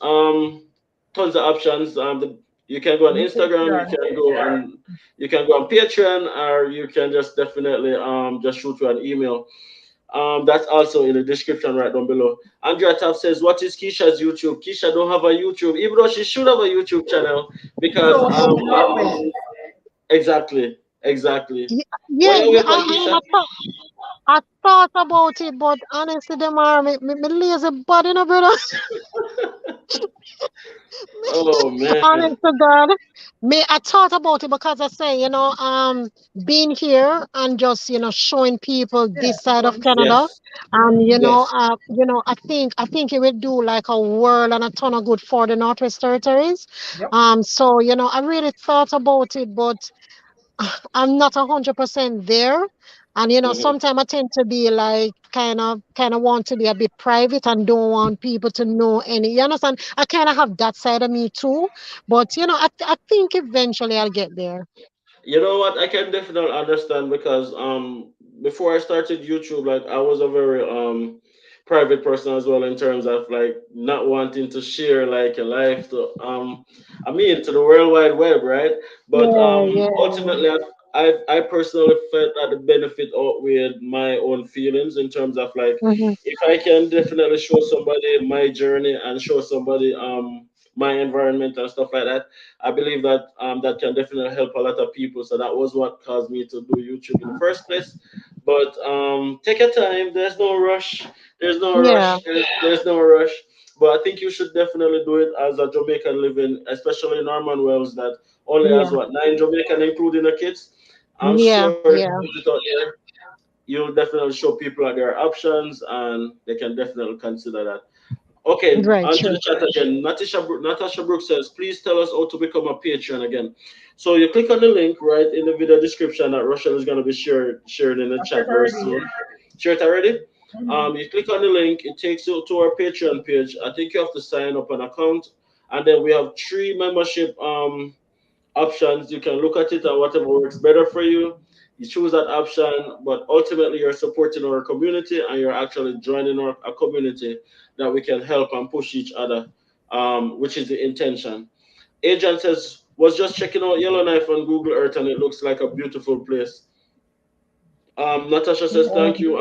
Um, Tons of options. You can go on In Instagram. Patreon. You can go on Patreon, or you can just definitely just shoot you an email. That's also in the description right down below. Andrea Taff says, what is Keisha's YouTube? Keisha don't have a YouTube, even though she should have a YouTube channel because So how we get there? exactly, exactly. What Yeah. you Yeah. wait on, Keisha? I thought about it, but honestly, them are me lazy body, no brother. Oh man. Honest to God, me, I thought about it because I say, being here and just, showing people Yeah, this side of going see. Canada, Yes. Yes. I think it will do like a world and a ton of good for the Northwest Territories. Yep. So, I really thought about it, but I'm not 100% there. And Hmm. sometimes I tend to be like kind of want to be a bit private and don't want people to know any. You understand? I kind of have that side of me too. But I think eventually I'll get there. You know what? I can definitely understand because before I started YouTube, like I was a very private person as well in terms of like not wanting to share like a life to I mean to the World Wide Web, right? But Yeah, yeah. ultimately I personally felt that the benefit outweighed my own feelings in terms of like Mm-hmm. if I can definitely show somebody my journey and show somebody my environment and stuff like that, I believe that that can definitely help a lot of people. So that was what caused me to do YouTube in the first place. But take your time. There's no rush. There's no Yeah, rush. There's no rush. But I think you should definitely do it as a Jamaican living, especially in Norman Wells, that only has yeah, what 9 Jamaican, including the kids. I'm yeah, sure if you yeah. put it out there, you'll definitely show people that there are options, and they can definitely consider that. Okay, Right, onto sure. the chat again. Natasha Brooks says, please tell us how to become a patron again. So you click on the link right in the video description that Rochelle is going to be shared in the I shared chat very already. soon. Share it already? Mm-hmm. You click on the link, it takes you to our Patreon page. I think you have to sign up an account, and then we have three membership options. You can look at it and whatever works better for you. You choose that option, but ultimately you're supporting our community and you're actually joining a community that we can help and push each other, which is the intention. Agent says, was just checking out Yellowknife on Google Earth and it looks like a beautiful place. Natasha says, Yeah. thank you.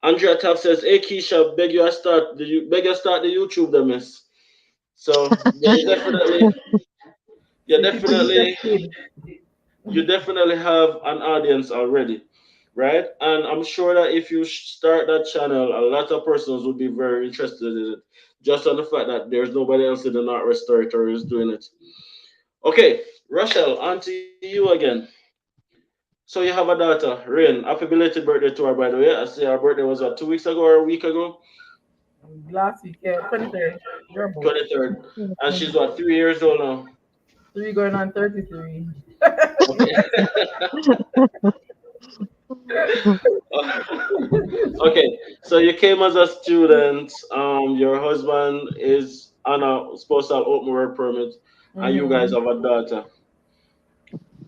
Andrea Taff says, hey Keisha, beg you start the YouTube, the miss. So yeah, you See, people definitely interested. you definitely have an audience already, right? And I'm sure that if you start that channel, a lot of persons would be very interested in it, just on the fact that there's nobody else in the Northwest Territory who's doing it. Okay, Rochelle, on to you again. So you have a daughter, Rain. Happy belated birthday to her, by the way. I see her birthday was what, 2 weeks ago or a week ago, Last week, yeah, 23rd. You're about 23rd, and she's what, 3 years old now. 3 going on 33. Okay. Okay, so you came as a student. Your husband is on a spousal open work permit, and you guys Mm-hmm. have a daughter.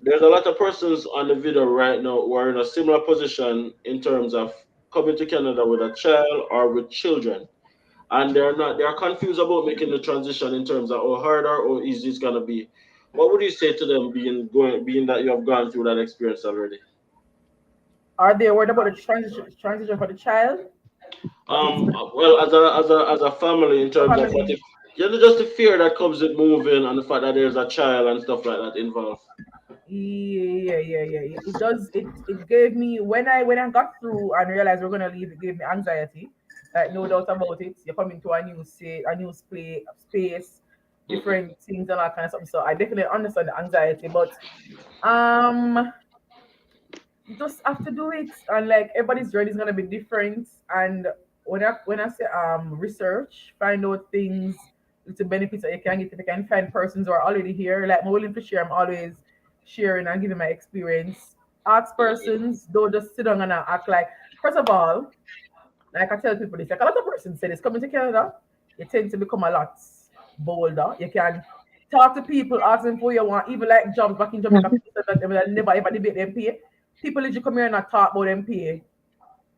There's a lot of persons on the video right now who are in a similar position in terms of coming to Canada with a child or with children, and they're confused about making the transition in terms of how hard or how easy it's gonna be. What would you say to them, being that you have gone through that experience already? Are they worried about the transition for the child? What it's for Well, as a family, in the terms of what family? if you know just the fear that comes with moving and the fact that there's a child and stuff like that involved. Yeah. It does. It gave me when I got through and realized we're gonna leave. It gave me anxiety. Like no doubt about it. You're coming to a new state, a new space, Hmm. different things and all kind of stuff. So I definitely understand the anxiety, but um, you just have to do it. And like everybody's journey is gonna be different. And when I say research, find out things, little benefits that you can get if you can find persons who are already here. Like I'm willing to share, I'm always sharing and giving my experience. Ask Hmm. persons, don't just sit down and act like first of all, like I tell people this, like a lot of persons say this coming to Canada, you tend to become a lot bolder. You can talk to people, ask them for you want, even like jobs back in Jamaica, Mhm. people said that they will never ever debate them pay. People literally come here and not talk about them pay.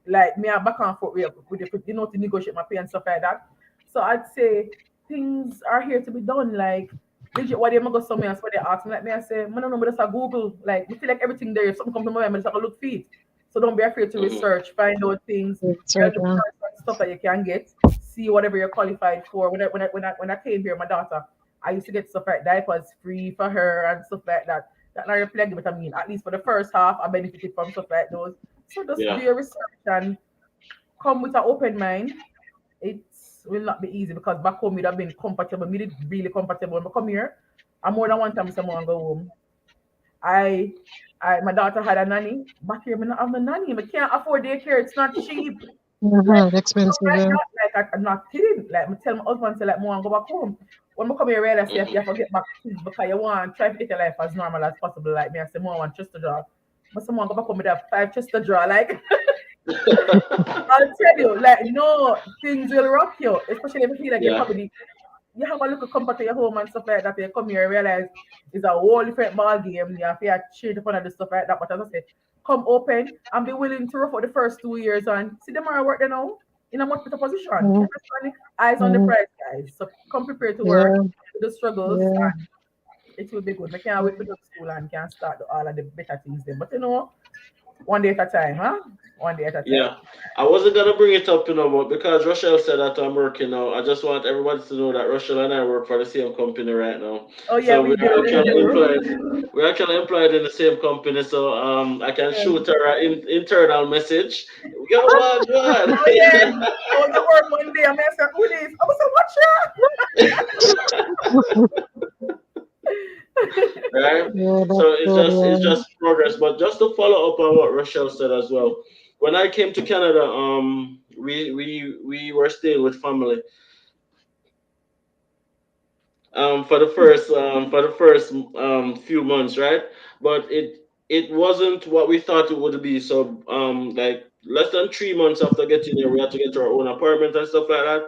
Like me, I back and forth with you know, to negotiate my pay and stuff like that. So I'd say things are here to be done. Like legit, what they go somewhere else, what they ask me, like me, I say, I don't know, but that's a Google. Like, we feel like everything there. If something come to my mind, I just have to look feet. So don't be afraid to Hmm. research, find out things, That's get right. the Yeah. first stuff that you can get, see whatever you're qualified for. When I came here, my daughter, I used to get stuff like diapers free for her and stuff like that. That not reflect, but I mean, at least for the first half, I benefited from stuff like those. So just do Yeah, your research and come with an open mind. It will not be easy because back home you'd have been comfortable, made it really comfortable. When I come here, I more than one time someone go home. I my daughter had a nanny. Back here, I not have a nanny. I can't afford daycare. It's not cheap. Like stuff Expensive. like Yeah. that. Like I'm not kidding. Like I tell my husband say like more and go back home. When I come here, I realize you hmm, have to get back to kids because you want try to get your life as normal as possible. Like me, I say more I want just to draw. But someone go back home with that 5 just to draw. Like I'll tell you, like, no, things will rock you, especially if you feel like you're yeah, probably, you have a little comfort to your home and stuff like that. You come here and realize it's a whole different ball game. You have to change up on the stuff like that. But as I say, come open and be willing to rough out the first 2 years and see them are work they know in a much better position. You Mhm, understand? Eyes on the mhm. prize, guys. So come prepared to work, Yeah, do the struggles, yeah. and it will be good. I can't wait for the school and can start all of the better things then. But one day at a time, huh? One day at a time. Yeah, I wasn't gonna bring it up, but because Rochelle said that I'm working now, I just want everybody to know that Rochelle and I work for the same company right now. Oh yeah, So we do, we do. we're actually employed in the same company. So I can Yeah. shoot her an internal message. Go on, go on. Oh yeah. I was at work one day. I said, who this? I was like, watch Right? Yeah, that's So good. it's Yeah. just progress. But just to follow up on what Rochelle said as well, when I came to Canada, we were staying with family for the first few months, right? But it wasn't what we thought it would be. So like less than 3 months after getting here, we had to get our own apartment and stuff like that.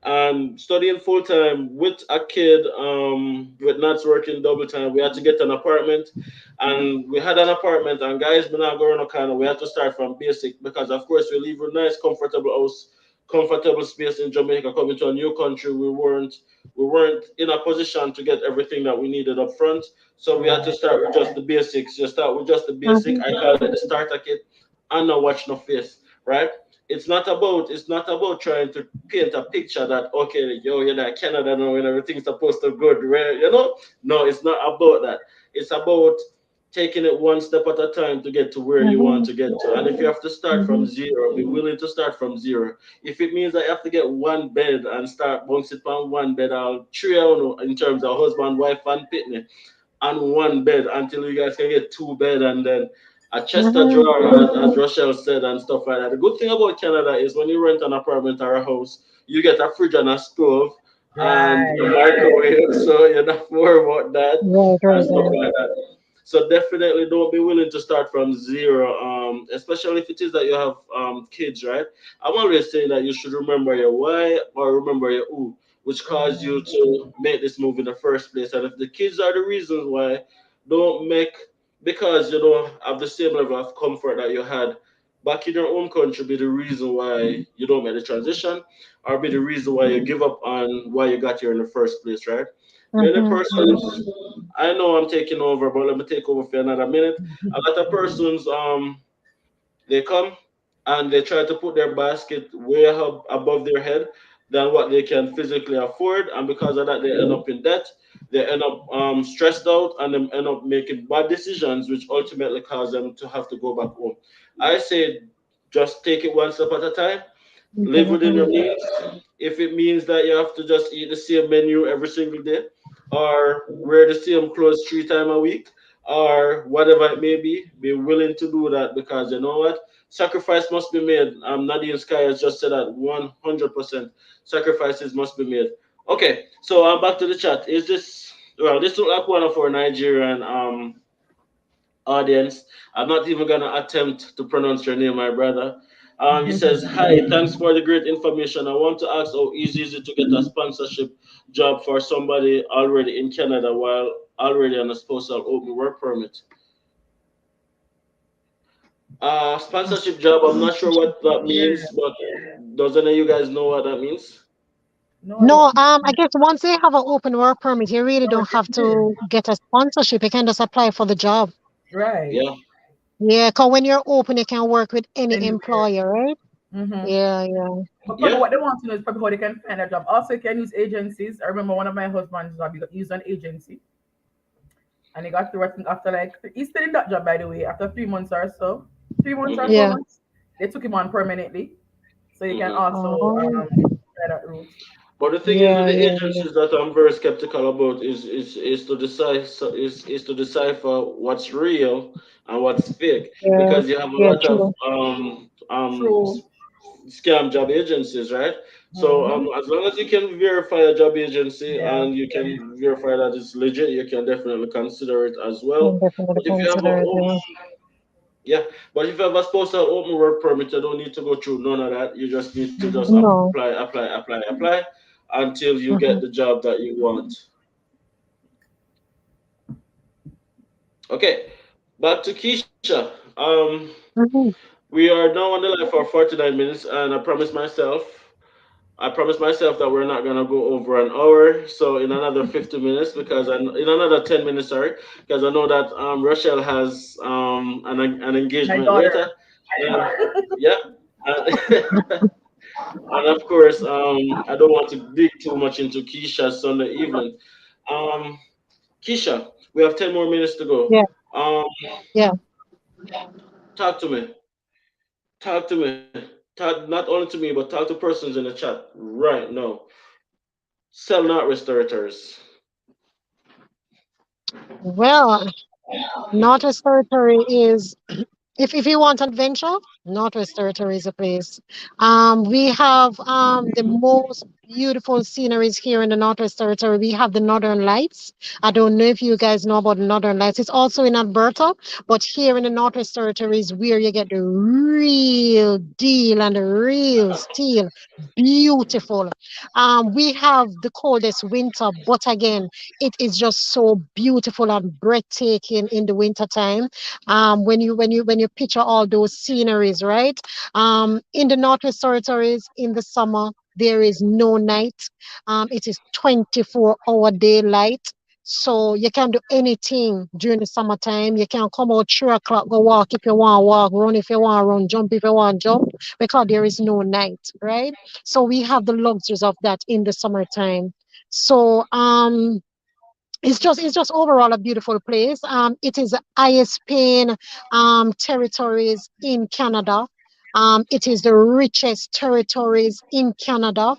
And studying full time with a kid, with Nats working double time, we had to get an apartment, and we had an apartment. And guys, we're not going to kind of we had to start from basic because, of course, we live in a nice, comfortable house, comfortable space in Jamaica. Coming to a new country, we weren't in a position to get everything that we needed up front, so we had to right. start with just the basics. Just start with just the basic. Mhm, I call it the starter kit, and not watch no face, right? It's not about trying to paint a picture that okay, yo, you're not Canada now and everything's supposed to go good, where no, it's not about that. It's about taking it one step at a time to get to where you want mhm, to get to. And if you have to start from mhm, zero, be willing to start from zero. If it means that you have to get one bed and start bouncing on one bed, I'll three out in terms of husband, wife, and pitney, and one bed until you guys can get two bed and then a chest of mhm, drawer, as mhm, Rochelle said, and stuff like that. The good thing about Canada is when you rent an apartment or a house, you get a fridge and a stove and a Right. microwave, so you're not worried about that right, and right, stuff right. like that. So definitely don't be willing to start from zero, especially if it is that you have kids, right? I'm always saying that you should remember your why or remember your who, which caused you to make this move in the first place. And if the kids are the reasons why, don't make because you don't have the same level of comfort that you had back in your own country be the reason why you don't make the transition or be the reason why you give up on why you got here in the first place, right? Many Mhm, mhm, persons, I know I'm taking over, but let me take over for another minute. A lot of persons, they come and they try to put their basket way up above their head than what they can physically afford, and because of that, they end up in debt. They end up stressed out, and they end up making bad decisions, which ultimately cause them to have to go back home. I say, just take it one step at a time. Live within your mhm, means. If it means that you have to just eat the same menu every single day, or wear the same clothes 3 times a week, or whatever it may be willing to do that because you know what? Sacrifice must be made. Nadine Sky has just said that 100%. Sacrifices must be made. Okay, so I'm back to the chat. Is this well? This look like one of our Nigerian audience. I'm not even gonna attempt to pronounce your name, my brother. He says, "Hi, thanks for the great information. I want to ask how easy is it to get a sponsorship job for somebody already in Canada while already on a spousal open work permit?" Sponsorship job. I'm not sure what that Yeah. means, but does any of you guys know what that means? No, I No, don't. I guess once they have an open work permit, you really No, don't have to get a sponsorship. You can just apply for the job. right. Yeah, Yeah, because when you're open, you can work with any Anywhere. employer, right? Mm-hmm. Yeah, yeah. But probably yeah. what they want to know is probably how they can find a job. Also, you can use agencies. I remember one of my husband's job, he used an agency and he got to working after like, he's still in that job by the way, after 3 months or so. 3 months or Hmm. four Yeah. months, they took him on permanently. So you can Hmm. also Oh, try that route. But the thing is with yeah, the yeah, yeah. agencies that I'm very skeptical about is to decide is to decipher what's real and what's fake Yeah, because you have a yeah, lot of true. True. scam job agencies, right? So Mm-hmm. as long as you can verify a job agency Yeah. and you can verify that it's legit, you can definitely consider it as Can well. definitely But if you have a consider it. Yeah. yeah, but if you have a spousal open work permit, you don't need to go through none of that. You just need to just No. apply until you get the Mm-hmm. job that you want. Okay, back to Keisha. Um, Mhm. we are now on the line for 49 minutes, and I promised myself that we're not gonna go over an hour. So in another 50 minutes, in another 10 minutes, sorry, because I know that Rochelle has an My engagement daughter. later. And, yeah. And, and of course, I don't want to dig too much into Keisha's Sunday evening. Um, Keisha, we have 10 more minutes to go. Yeah, Um, yeah. talk to me. Talk to me. Talk not only to me, but talk to persons in the chat right now. Sell not restorators. Well, Northwest Territory is if you want adventure, Northwest Territory is a place. We have the most beautiful sceneries here in the Northwest Territory. We have the Northern Lights. I don't know if you guys know about the Northern Lights. It's also in Alberta, but here in the Northwest Territory is where you get the real deal and the real steel. Beautiful. We have the coldest winter, but again, it is just so beautiful and breathtaking in the winter time. When you picture all those sceneries, right? In the Northwest Territories in the summer there is no night. It is 24-hour daylight. So you can do anything during the summertime. You can come out 3 o'clock, go walk if you want to walk, run if you want to run, jump if you want to jump, because there is no night, right? So we have the luxuries of that in the summertime. So it's just overall a beautiful place. It is the highest paying territories in Canada. It is the richest territories in Canada.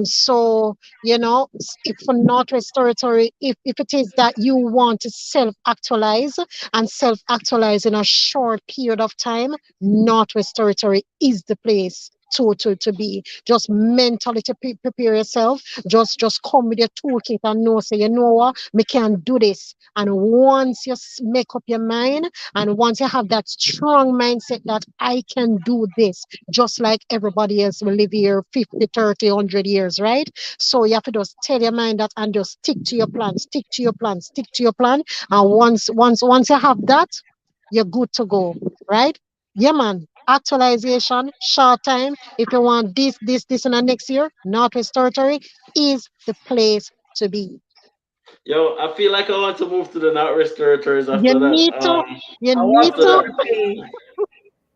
So if for Northwest Territory, if it is that you want to self-actualize and self-actualize in a short period of time, Northwest Territory is the place to be. Just mentally to prepare yourself, just come with your toolkit and know, say, you know what, me can do this. And once you make up your mind, and once you have that strong mindset that I can do this, just like everybody else will live here 50, 30, 100 years, right? So you have to just tell your mind that and just stick to your plan, stick to your plan, stick to your plan. And once you have that, you're good to go, right? Yeah, man. Actualization, short time. If you want this in the next year, Northwest Territory is the place to be. Yo, I feel like I want to move to the not restorators You after that. need to, you I want need After to know to. the pay.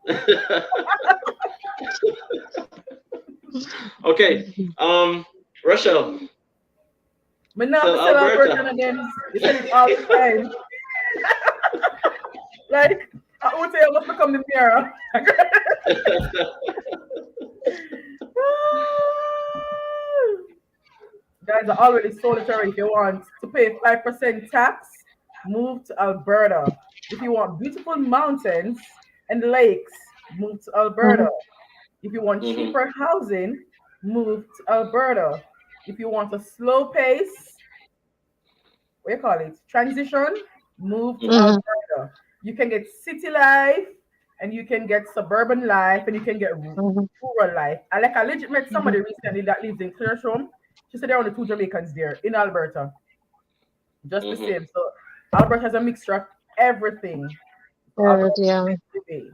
that. Okay. Um, Rochelle, Me not sell to sell Alberta. Alberta again. You said it all the time. Like, I would say I must become the mirror. Guys are already solitary. If you want to pay 5% tax, move to Alberta. If you want beautiful mountains and lakes, move to Mhm, Alberta. If you want Hmm. cheaper housing, move to Alberta. If you want a slow pace, what do you call it? Transition, move to Hmm. mhm, Alberta. You can get city life and you can get suburban life and you can get mhm, rural life. I like I legit met mhm. somebody recently that lives in Clearstone. She said there are only two Jamaicans there in Alberta. Just the Hmm. same. So Alberta has a mixture of everything. So Alberta Third, is yeah. the place to be.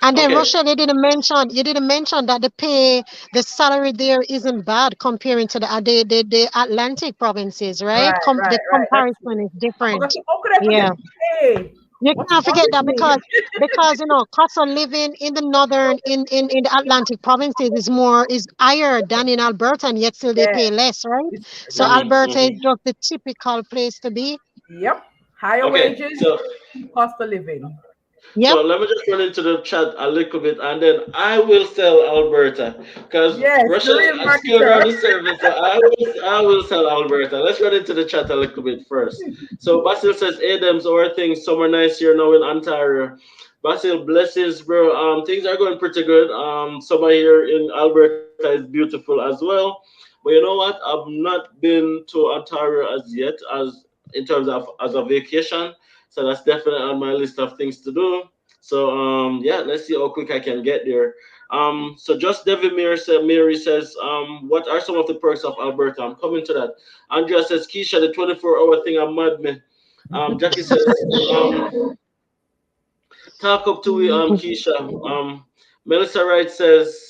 And then Okay. Russia, you didn't mention that the salary there isn't bad comparing to the Atlantic provinces, right? The Right. That's comparison is I forgot different. to, how could I Yeah. forget? Hey, You what's can't wrong forget with that me? because cost of living in the northern in the Atlantic provinces is higher than in Alberta, and yet still they Yeah, pay less, right? it's, So that's Hmm. Alberta is Hmm. just the typical place to be. yep. Higher Okay. wages, So cheap cost of living. Yep. let me just run into the chat a little bit, and then I will sell Alberta because Yes, the Rochelle real has scared marketer. on the service. So I will sell Alberta. Let's run into the chat a little bit first. So Basil says, Adams, or things somewhere nice here now in Ontario. Basil, blessings, bro. Things are going pretty good. Summer here in Alberta is beautiful as well. But you know what? I've not been to Ontario as yet, as in terms of as a vacation. So that's definitely on my list of things to do. So yeah, let's see how quick I can get there. So just David Mary says, what are some of the perks of Alberta? I'm coming to that. Andrea says, Keisha, the 24-hour thing, I'm mad me. Jackie says, um, Talk up to we Mhm. Keisha. Melissa Wright says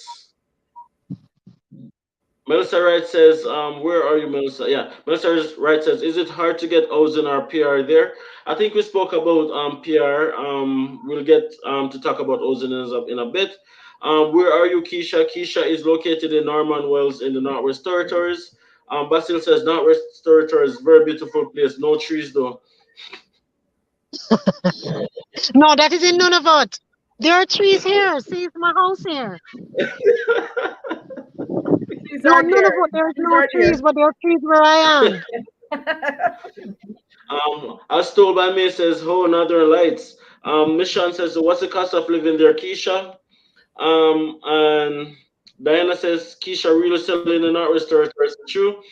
Melissa Wright says, where are you, Melissa? Yeah, Melissa Wright says, is it hard to get Ozen or PR there? I think we spoke about PR. We'll get to talk about Ozen in a bit. Where are you, Keisha? Keisha is located in Norman Wells in the Northwest Territories. Basil says, Northwest Territories, very beautiful place. No trees though. No, that is in Nunavut. There are trees here. See, it's my house here. Trees No, are there. Nunavut, there is Trees no are trees, there. but there are trees where I am. As told by me says, oh, Northern Lights. Mission says, what's the cost of living there, Keisha? And Diana says Keisha really selling in Northwest Territories, true.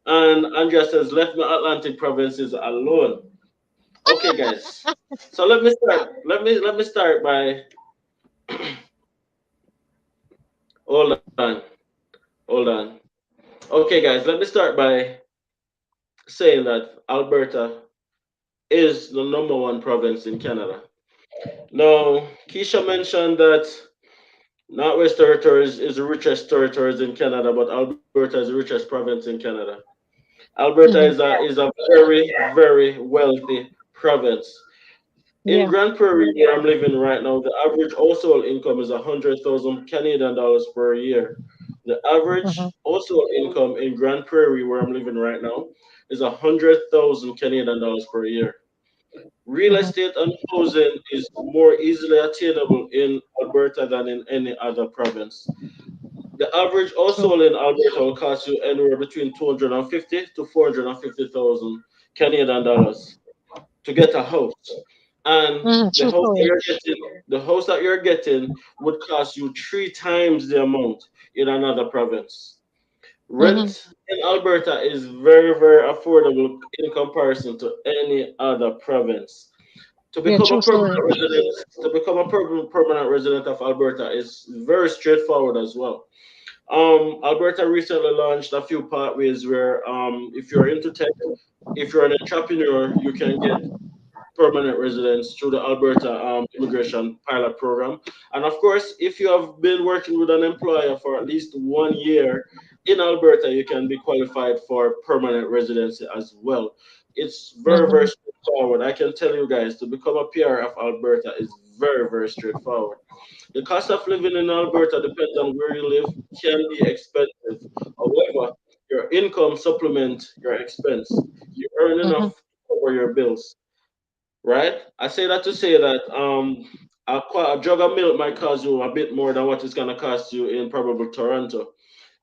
And Andrea says left my Atlantic provinces alone. Okay, guys. So let me start. Let me start by hold on, hold on. Okay, guys. Let me start by saying that Alberta is the number one province in Canada. Now, Keisha mentioned that Northwest Territories is the richest territories in Canada, but Alberta is the richest province in Canada. Alberta Mhm. is a very wealthy province. In Yeah. Grande Prairie, where I'm living right now, the average household income is 100,000 Canadian dollars per year. The Mhm. average household income in Grande Prairie, where I'm living right now, is 100,000 Canadian dollars per year. Real Mhm. estate and housing is more easily attainable in Alberta than in any other province. The average True. household in Alberta will cost you anywhere between 250 to 450,000 Canadian dollars to get a house. And True story. the house that you're getting would cost you three times the amount in another province. Mhm. Rent in Alberta is very affordable in comparison to any other province. Yeah, true story. To become a permanent resident of Alberta is very straightforward as well. Alberta recently launched a few pathways where, if you're into tech, if you're an entrepreneur, you can get permanent residence through the Alberta immigration pilot program. And of course, if you have been working with an employer for at least 1 year in Alberta, you can be qualified for permanent residency as well. It's very Mhm. straightforward. I can tell you guys to become a PR of Alberta is very straightforward. The cost of living in Alberta depends on where you live, can be expensive. However, your income supplement your expense. You earn enough Mhm. to cover your bills, right? I say that to say that a jug of milk might cost you a bit more than what it's gonna cost you in probably Toronto.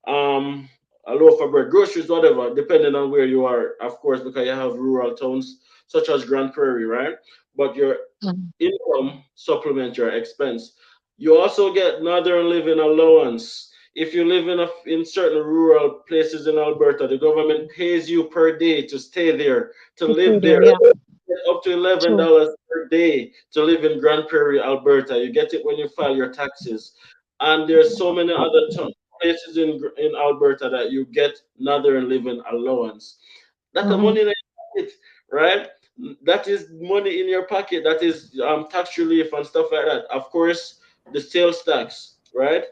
Um, a loaf of bread, groceries, whatever, depending on where you are, of course, because you have rural towns such as Grand Prairie, right? But your Mhm. income supplement your expense. You also get northern living allowance. If you live in certain rural places in Alberta, the government pays you per day to stay there, to To stay live there. there. Yeah. Up to True. $11 per day to live in Grand Prairie, Alberta. You get it when you file your taxes. And there's so many other places in Alberta that you get northern living allowance. That's the Mhm. money in your pocket, right? That is money in your pocket. That is tax relief and stuff like that. Of course, the sales tax, right?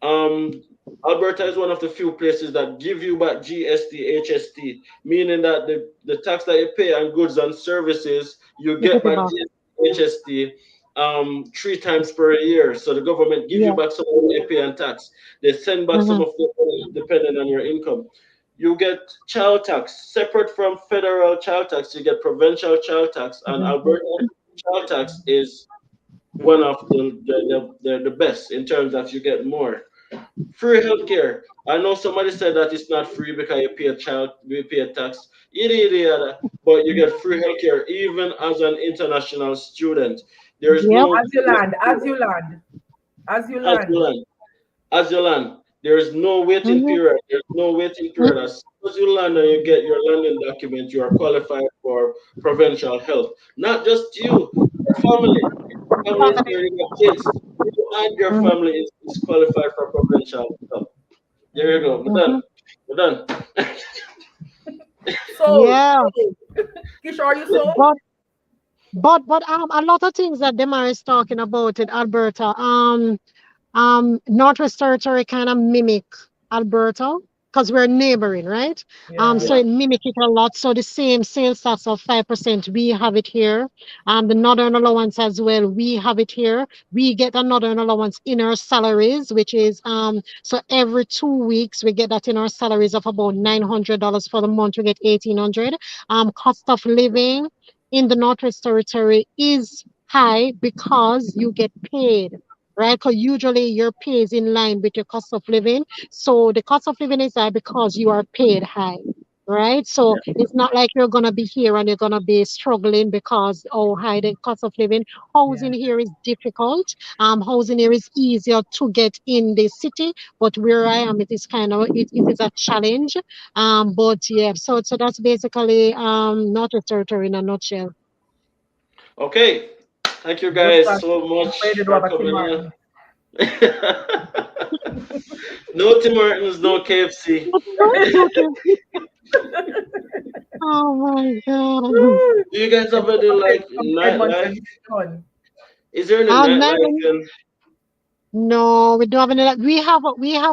Um, Alberta is one of the few places that give you back GST, HST, meaning that the tax that you pay on goods and services, you You get get it back back. GST, HST three times per year. So the government give you Yeah. back some of what you pay on tax. They send back some Mhm. of the money depending on your income. You get child tax separate from federal child tax. You get provincial child tax, and Mhm. Alberta child tax is one of the best in terms that you get more. Free healthcare. I know somebody said that it's not free because you pay a tax. Yada, but you get free healthcare even as an international student. There is Yep. no As you land, as you land, as you as you land. land. As you land, there is no waiting Mhm. period. There's no waiting period. As soon as you land and you get your landing document, you are qualified for provincial health. Not just you, your family. Your family is Family. there, you got kids. You and your Mhm. family is qualified for provincial health. There you go. We're done. Mhm. We're done. Sold. Yeah. Sold. Kish, are you sold? But but a lot of things that Demar is talking about in Alberta. Northwest Territory kind of mimic Alberta because we're neighboring, right? Yeah. So Yeah. it mimic it a lot. So the same sales tax of 5%, we have it here. The Northern allowance as well, we have it here. We get a Northern allowance in our salaries, which is so every 2 weeks we get that in our salaries of about $900 for the month. We get 1,800. Cost of living in the Northwest Territory is high because you get paid, right? Because usually your pay is in line with your cost of living. So the cost of living is high because you are paid high, right? So Yeah. it's not like you're gonna be here and you're gonna be struggling because oh high the cost of living. Yeah. Housing here is difficult. Housing here is easier to get in the city, but where I am, it is kind of it is a challenge. But yeah, so that's basically Northern Territory in a nutshell. Okay. Thank you Just guys like so much persuaded for over Tim coming on. Martin. No Tim Hortons, no KFC. Okay. Oh my God. Woo! Do you guys Them have any cupcakes like from nightlife? Edmonton done. Is there any Um, nightlife no, in? no, we don't have any. We have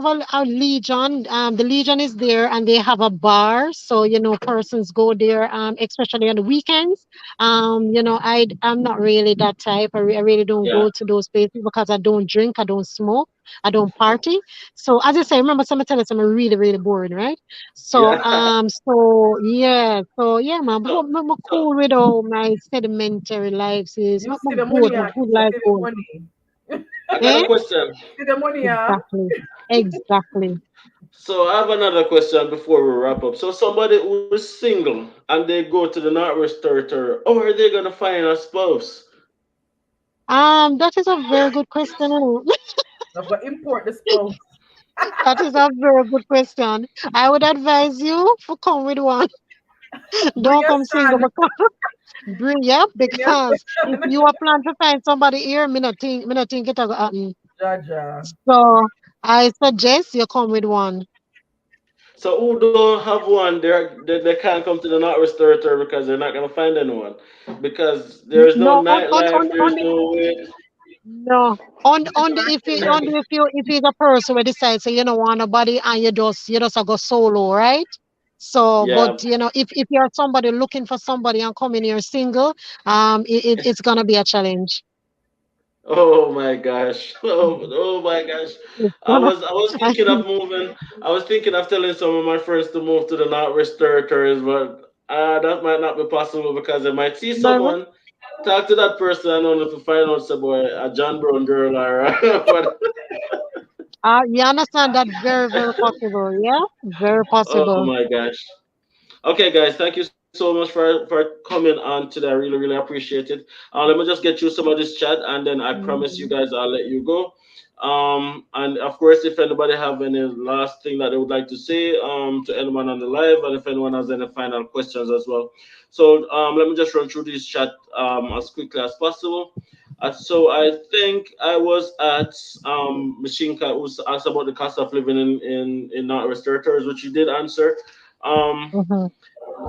a Legion. The Legion is there, and they have a bar. So persons go there. Especially on the weekends. I'm not really that type. I really don't Yeah. go to those places because I don't drink, I don't smoke, I don't party. So as I say, remember, someone tell us I'm really really boring, right? So Yeah. so yeah, man. But So, I'm so cool with all my sedimentary lives. Is You see I'm the good. money, I'm ah. good You like see the gold. money. I got Eh? a question. See the money, ah. Exactly. Exactly. So I have another question before we wrap up. So somebody who is single and they go to the Northwest Territory, how are they gonna find a spouse? That is a very good question. I've got import the spouse. That is a very good question. I would advise you to come with one. Bring Don't your come single, son. but come bring yep, Bring your because if son. you are planning to find somebody here, me not think it'll happen. Jaja. So I suggest you come with one. So who don't have one, they can't come to the Northwest Territory because they're not gonna find anyone. Because there's no No, nightlife, there's no way. no. On the if you're the person who decides say you don't want nobody and you just a go solo, right? So, Yeah. but if you're somebody looking for somebody and coming here single, it's gonna be a challenge. Oh my gosh. Oh my gosh. It's I gonna, was I was I thinking of moving. I was thinking of telling some of my friends to move to the Northwest Territories, but that might not be possible because they might see no, someone, talk to that person, and only to find out some boy a John Brown girl or but you understand that very very possible. Yeah, very oh possible. my gosh. Okay, guys, thank you so much for coming on today. I really, really appreciate it. Let me just get you some of this chat, and then I promise you Mhm. guys I'll let you go. And of course, if anybody have any last thing that they would like to say to anyone on the live, and if anyone has any final questions as well. So let me just run through this chat as quickly as possible. So I think I was at Machinka, who asked about the cost of living in Northwest Territories, which you did answer. Um, Hmm.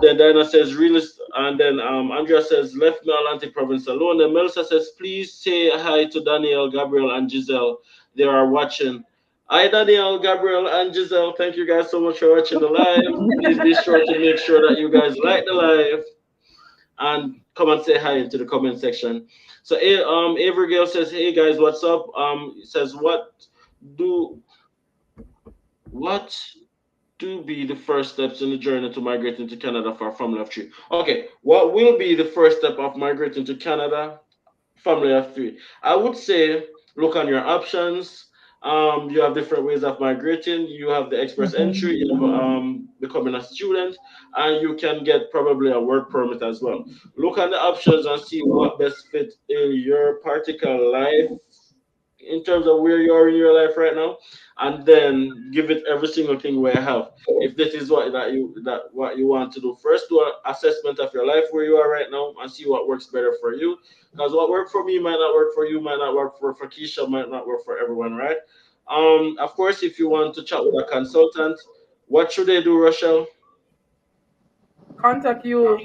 then Diana says, realist. And then Andrea says, left me Atlantic province alone. Then Melissa says, please say hi to Daniel, Gabriel, and Giselle. They are watching. Hi, Daniel, Gabriel, and Giselle. Thank you guys so much for watching the live. Please be sure to make sure that you guys like the live and come and say hi into the comment section. So, Avery Gale says, hey guys, what's up? It says, do what to be the first steps in the journey to migrating to Canada for a family of three? Okay, what will be the first step of migrating to Canada, family of three? I would say look on your options. You have different ways of migrating. You have the express Hmm. entry, you have becoming a student, and you can get probably a work permit as well. Look at the options and see what best fit in your particular life in terms of where you are in your life right now, and then give it every single thing we have. If this is what you want to do, first do an assessment of your life where you are right now and see what works better for you. Because what worked for me might not work for you, might not work for Keisha, might not work for everyone, right? Of course, if you want to chat with a consultant, what should they do, Rochelle? Contact you.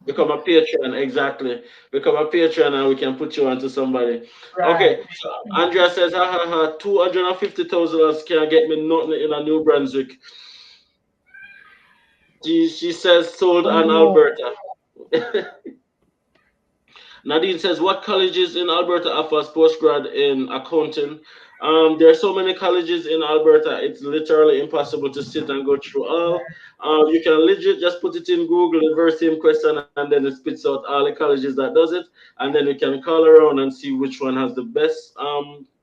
Become a patron, exactly. Become a patron, and we can put you onto somebody. Right. Okay, so Andrea says, ha ha ha, $250,000 can't get me nothing in a New Brunswick. She says sold Oh on no. Alberta. Nadine says, what colleges in Alberta offers postgrad in accounting? There are so many colleges in Alberta, it's literally impossible to sit and go through all. You can legit just put it in Google, the very same question, and then it spits out all the colleges that does it. And then you can call around and see which one has the best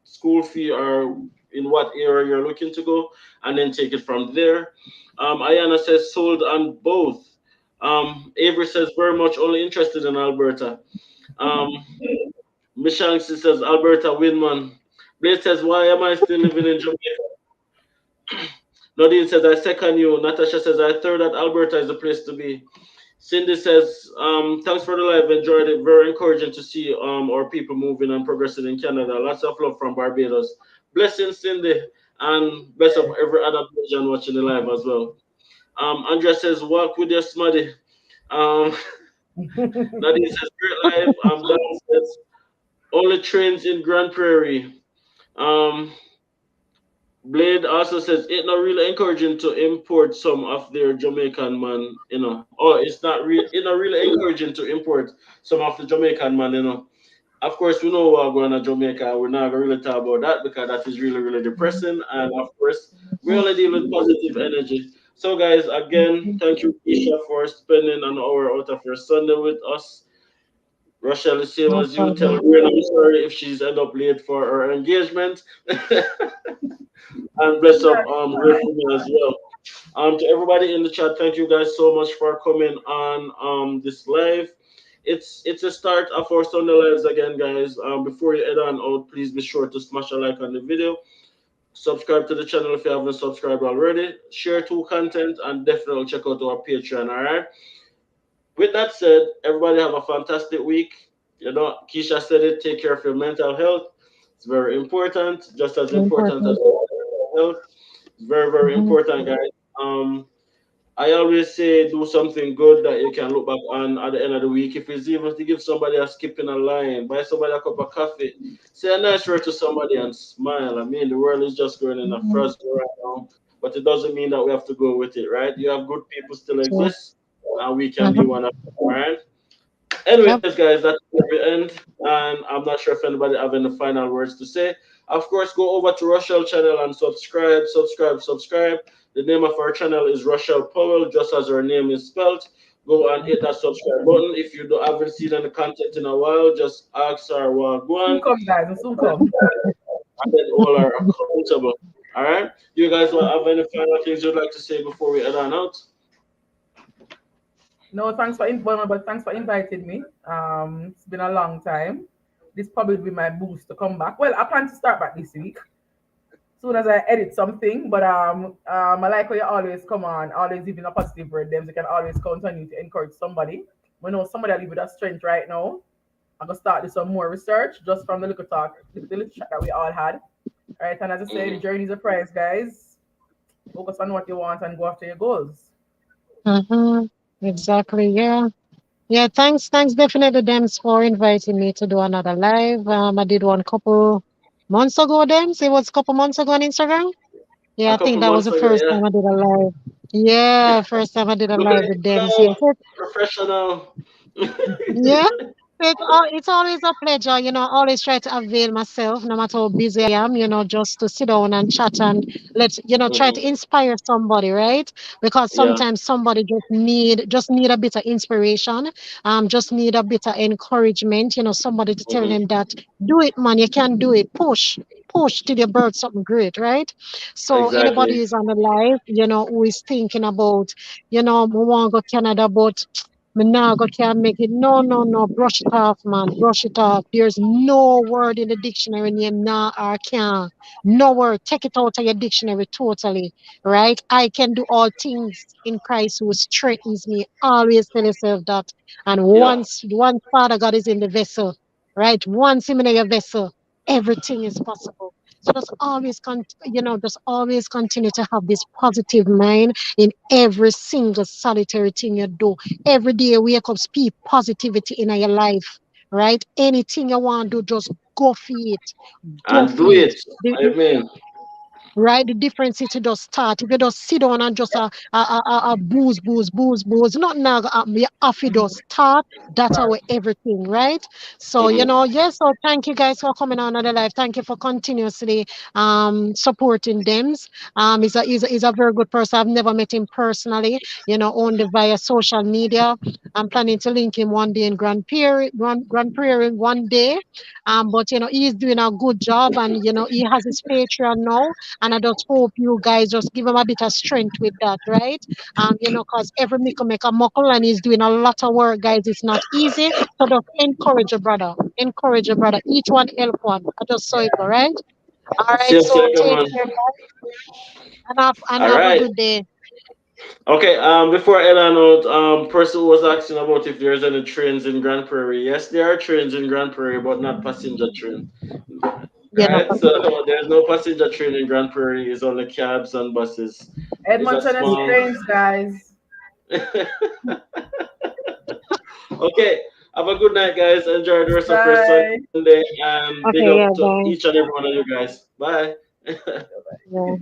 school fee or in what area you're looking to go, and then take it from there. Ayana says, sold on both. Avery says, very much only interested in Alberta. Um, Michelle says Alberta Winman. Blade says, why am I still living in Jamaica? Nadine says, I second you. Natasha says, I third that Alberta is the place to be. Cindy says, thanks for the live. Enjoyed it. Very encouraging to see our people moving and progressing in Canada. Lots of love from Barbados. Blessings, Cindy. And bless up every other Belgian watching the live as well. Andrea says, walk with your smuddy. Um, Nadine says, great live. Dan says, only trains in Grand Prairie. Um, Blade also says it's not really encouraging to import some of their Jamaican man, you know. Oh, it's not really encouraging to import some of the Jamaican man, you know. Of course, we know we're going to Jamaica. We're not going to really talk about that because that is really, really depressing. And of course, we only deal with positive energy. So, guys, again, thank you, Keisha, for spending an hour out of your Sunday with us. Rochelle, the same No as you. Tell problem. her I'm sorry if she's end up late for her engagement. And bless up Ray for me as well. To everybody in the chat, thank you guys so much for coming on this live. It's a start of our Sunday lives again, guys. Before you head on out, please be sure to smash a like on the video. Subscribe to the channel if you haven't subscribed already. Share to content and definitely check out our Patreon. All right. With that said, everybody have a fantastic week. You know, Keisha said it. Take care of your mental health. It's very important, just as important as Important. your physical health. It's very, very Mhm. important, guys. I always say do something good that you can look back on at the end of the week. If it's even to give somebody a skip in a line, buy somebody a cup of coffee, say a nice word to somebody and smile. I mean, the world is just going in a Mhm. frenzy right now, but it doesn't mean that we have to go with it, right? You have good people still So, exist, and we can be mhm. one of them, all right? Yep. Anyways, guys, that's the end, and I'm not sure if anybody have any final words to say. Of course, go over to Rochelle channel and subscribe, subscribe, subscribe. The name of our channel is Rochelle Powell, just as her name is spelled. Go and hit that subscribe button. If you haven't seen any content in a while, just ask her what go Soon on, come, guys. And soon come. and then all are accountable. All right. You guys want have any final things you'd like to say before we head on out? No, well, but thanks for inviting me. It's been a long time. This probably will be my boost to come back. Well, I plan to start back this week. Soon as I edit something. But I like how you always come on, always giving a positive word. Them you can always count on you to encourage somebody. We know somebody that live with that strength right now. I'm gonna start this some more research just from the little talk, the little chat that we all had. All right, and as I say, the Mhm. journey is a prize, guys. Focus on what you want and go after your goals. Mhm. Exactly. Yeah. Yeah. Thanks. Definitely, Dems, for inviting me to do another live. I did one couple months ago, Dems. It was a couple months ago on Instagram. Yeah, A I think couple that was months the ago, first yeah. time I did a live. Yeah, first time I did a Look at live it with Dems. now, Yes. professional. Yeah, it's always a pleasure, always try to avail myself, no matter how busy I am, just to sit down and chat and try to Mhm. inspire somebody, right? Because Yeah, sometimes somebody just need a bit of inspiration, just need a bit of encouragement, somebody to tell mhm. them that do it, man, you can do it, push till you birth something great, right? So anybody Exactly. who's on the live, who is thinking about, we want to go Canada, but me nah go can't make it. No, no, no. Brush it off, man. Brush it off. There's no word in the dictionary name nah or can. No word. Take it out of your dictionary totally. Right? I can do all things in Christ who strengthens me. Always tell yourself that. And Yeah, once Father God is in the vessel, right? Once him in your vessel, everything is possible. So just always just always continue to have this positive mind in every single solitary thing you do. Every day wake up, speak positivity in your life, right? Anything you want to do, just go for it. Go And for do it. it. I mean, Right, the difference is to just start. If you just sit down and just booze, not now. You have to just start. That's Right. our everything, right? So mhm. yes. So thank you guys for coming on the live. Thank you for continuously supporting them. Is a very good person. I've never met him personally. Only via social media. I'm planning to link him one day in Grand Prairie one day. But he's doing a good job, and he has his Patreon now, and I just hope you guys just give him a bit of strength with that, right? Because every make a muckle, and he's doing a lot of work, guys. It's not easy. So just encourage your brother. Encourage your brother. Each one help one. I just saw it, all right? All right, Same so pleasure, take man. care, guys, and All have a right. good day. Okay, before Ella note, person was asking about if there's any trains in Grand Prairie. Yes, there are trains in Grand Prairie, but not passenger train. No Right? So problem. there's no passenger train in Grand Prairie, it's only cabs and buses. It's a Edmonton has small trains, guys. Okay. Have a good night, guys. Enjoy the rest of your Bye. Sunday and big Okay, up yeah, to bye. each and every one of you guys. Bye. Yeah.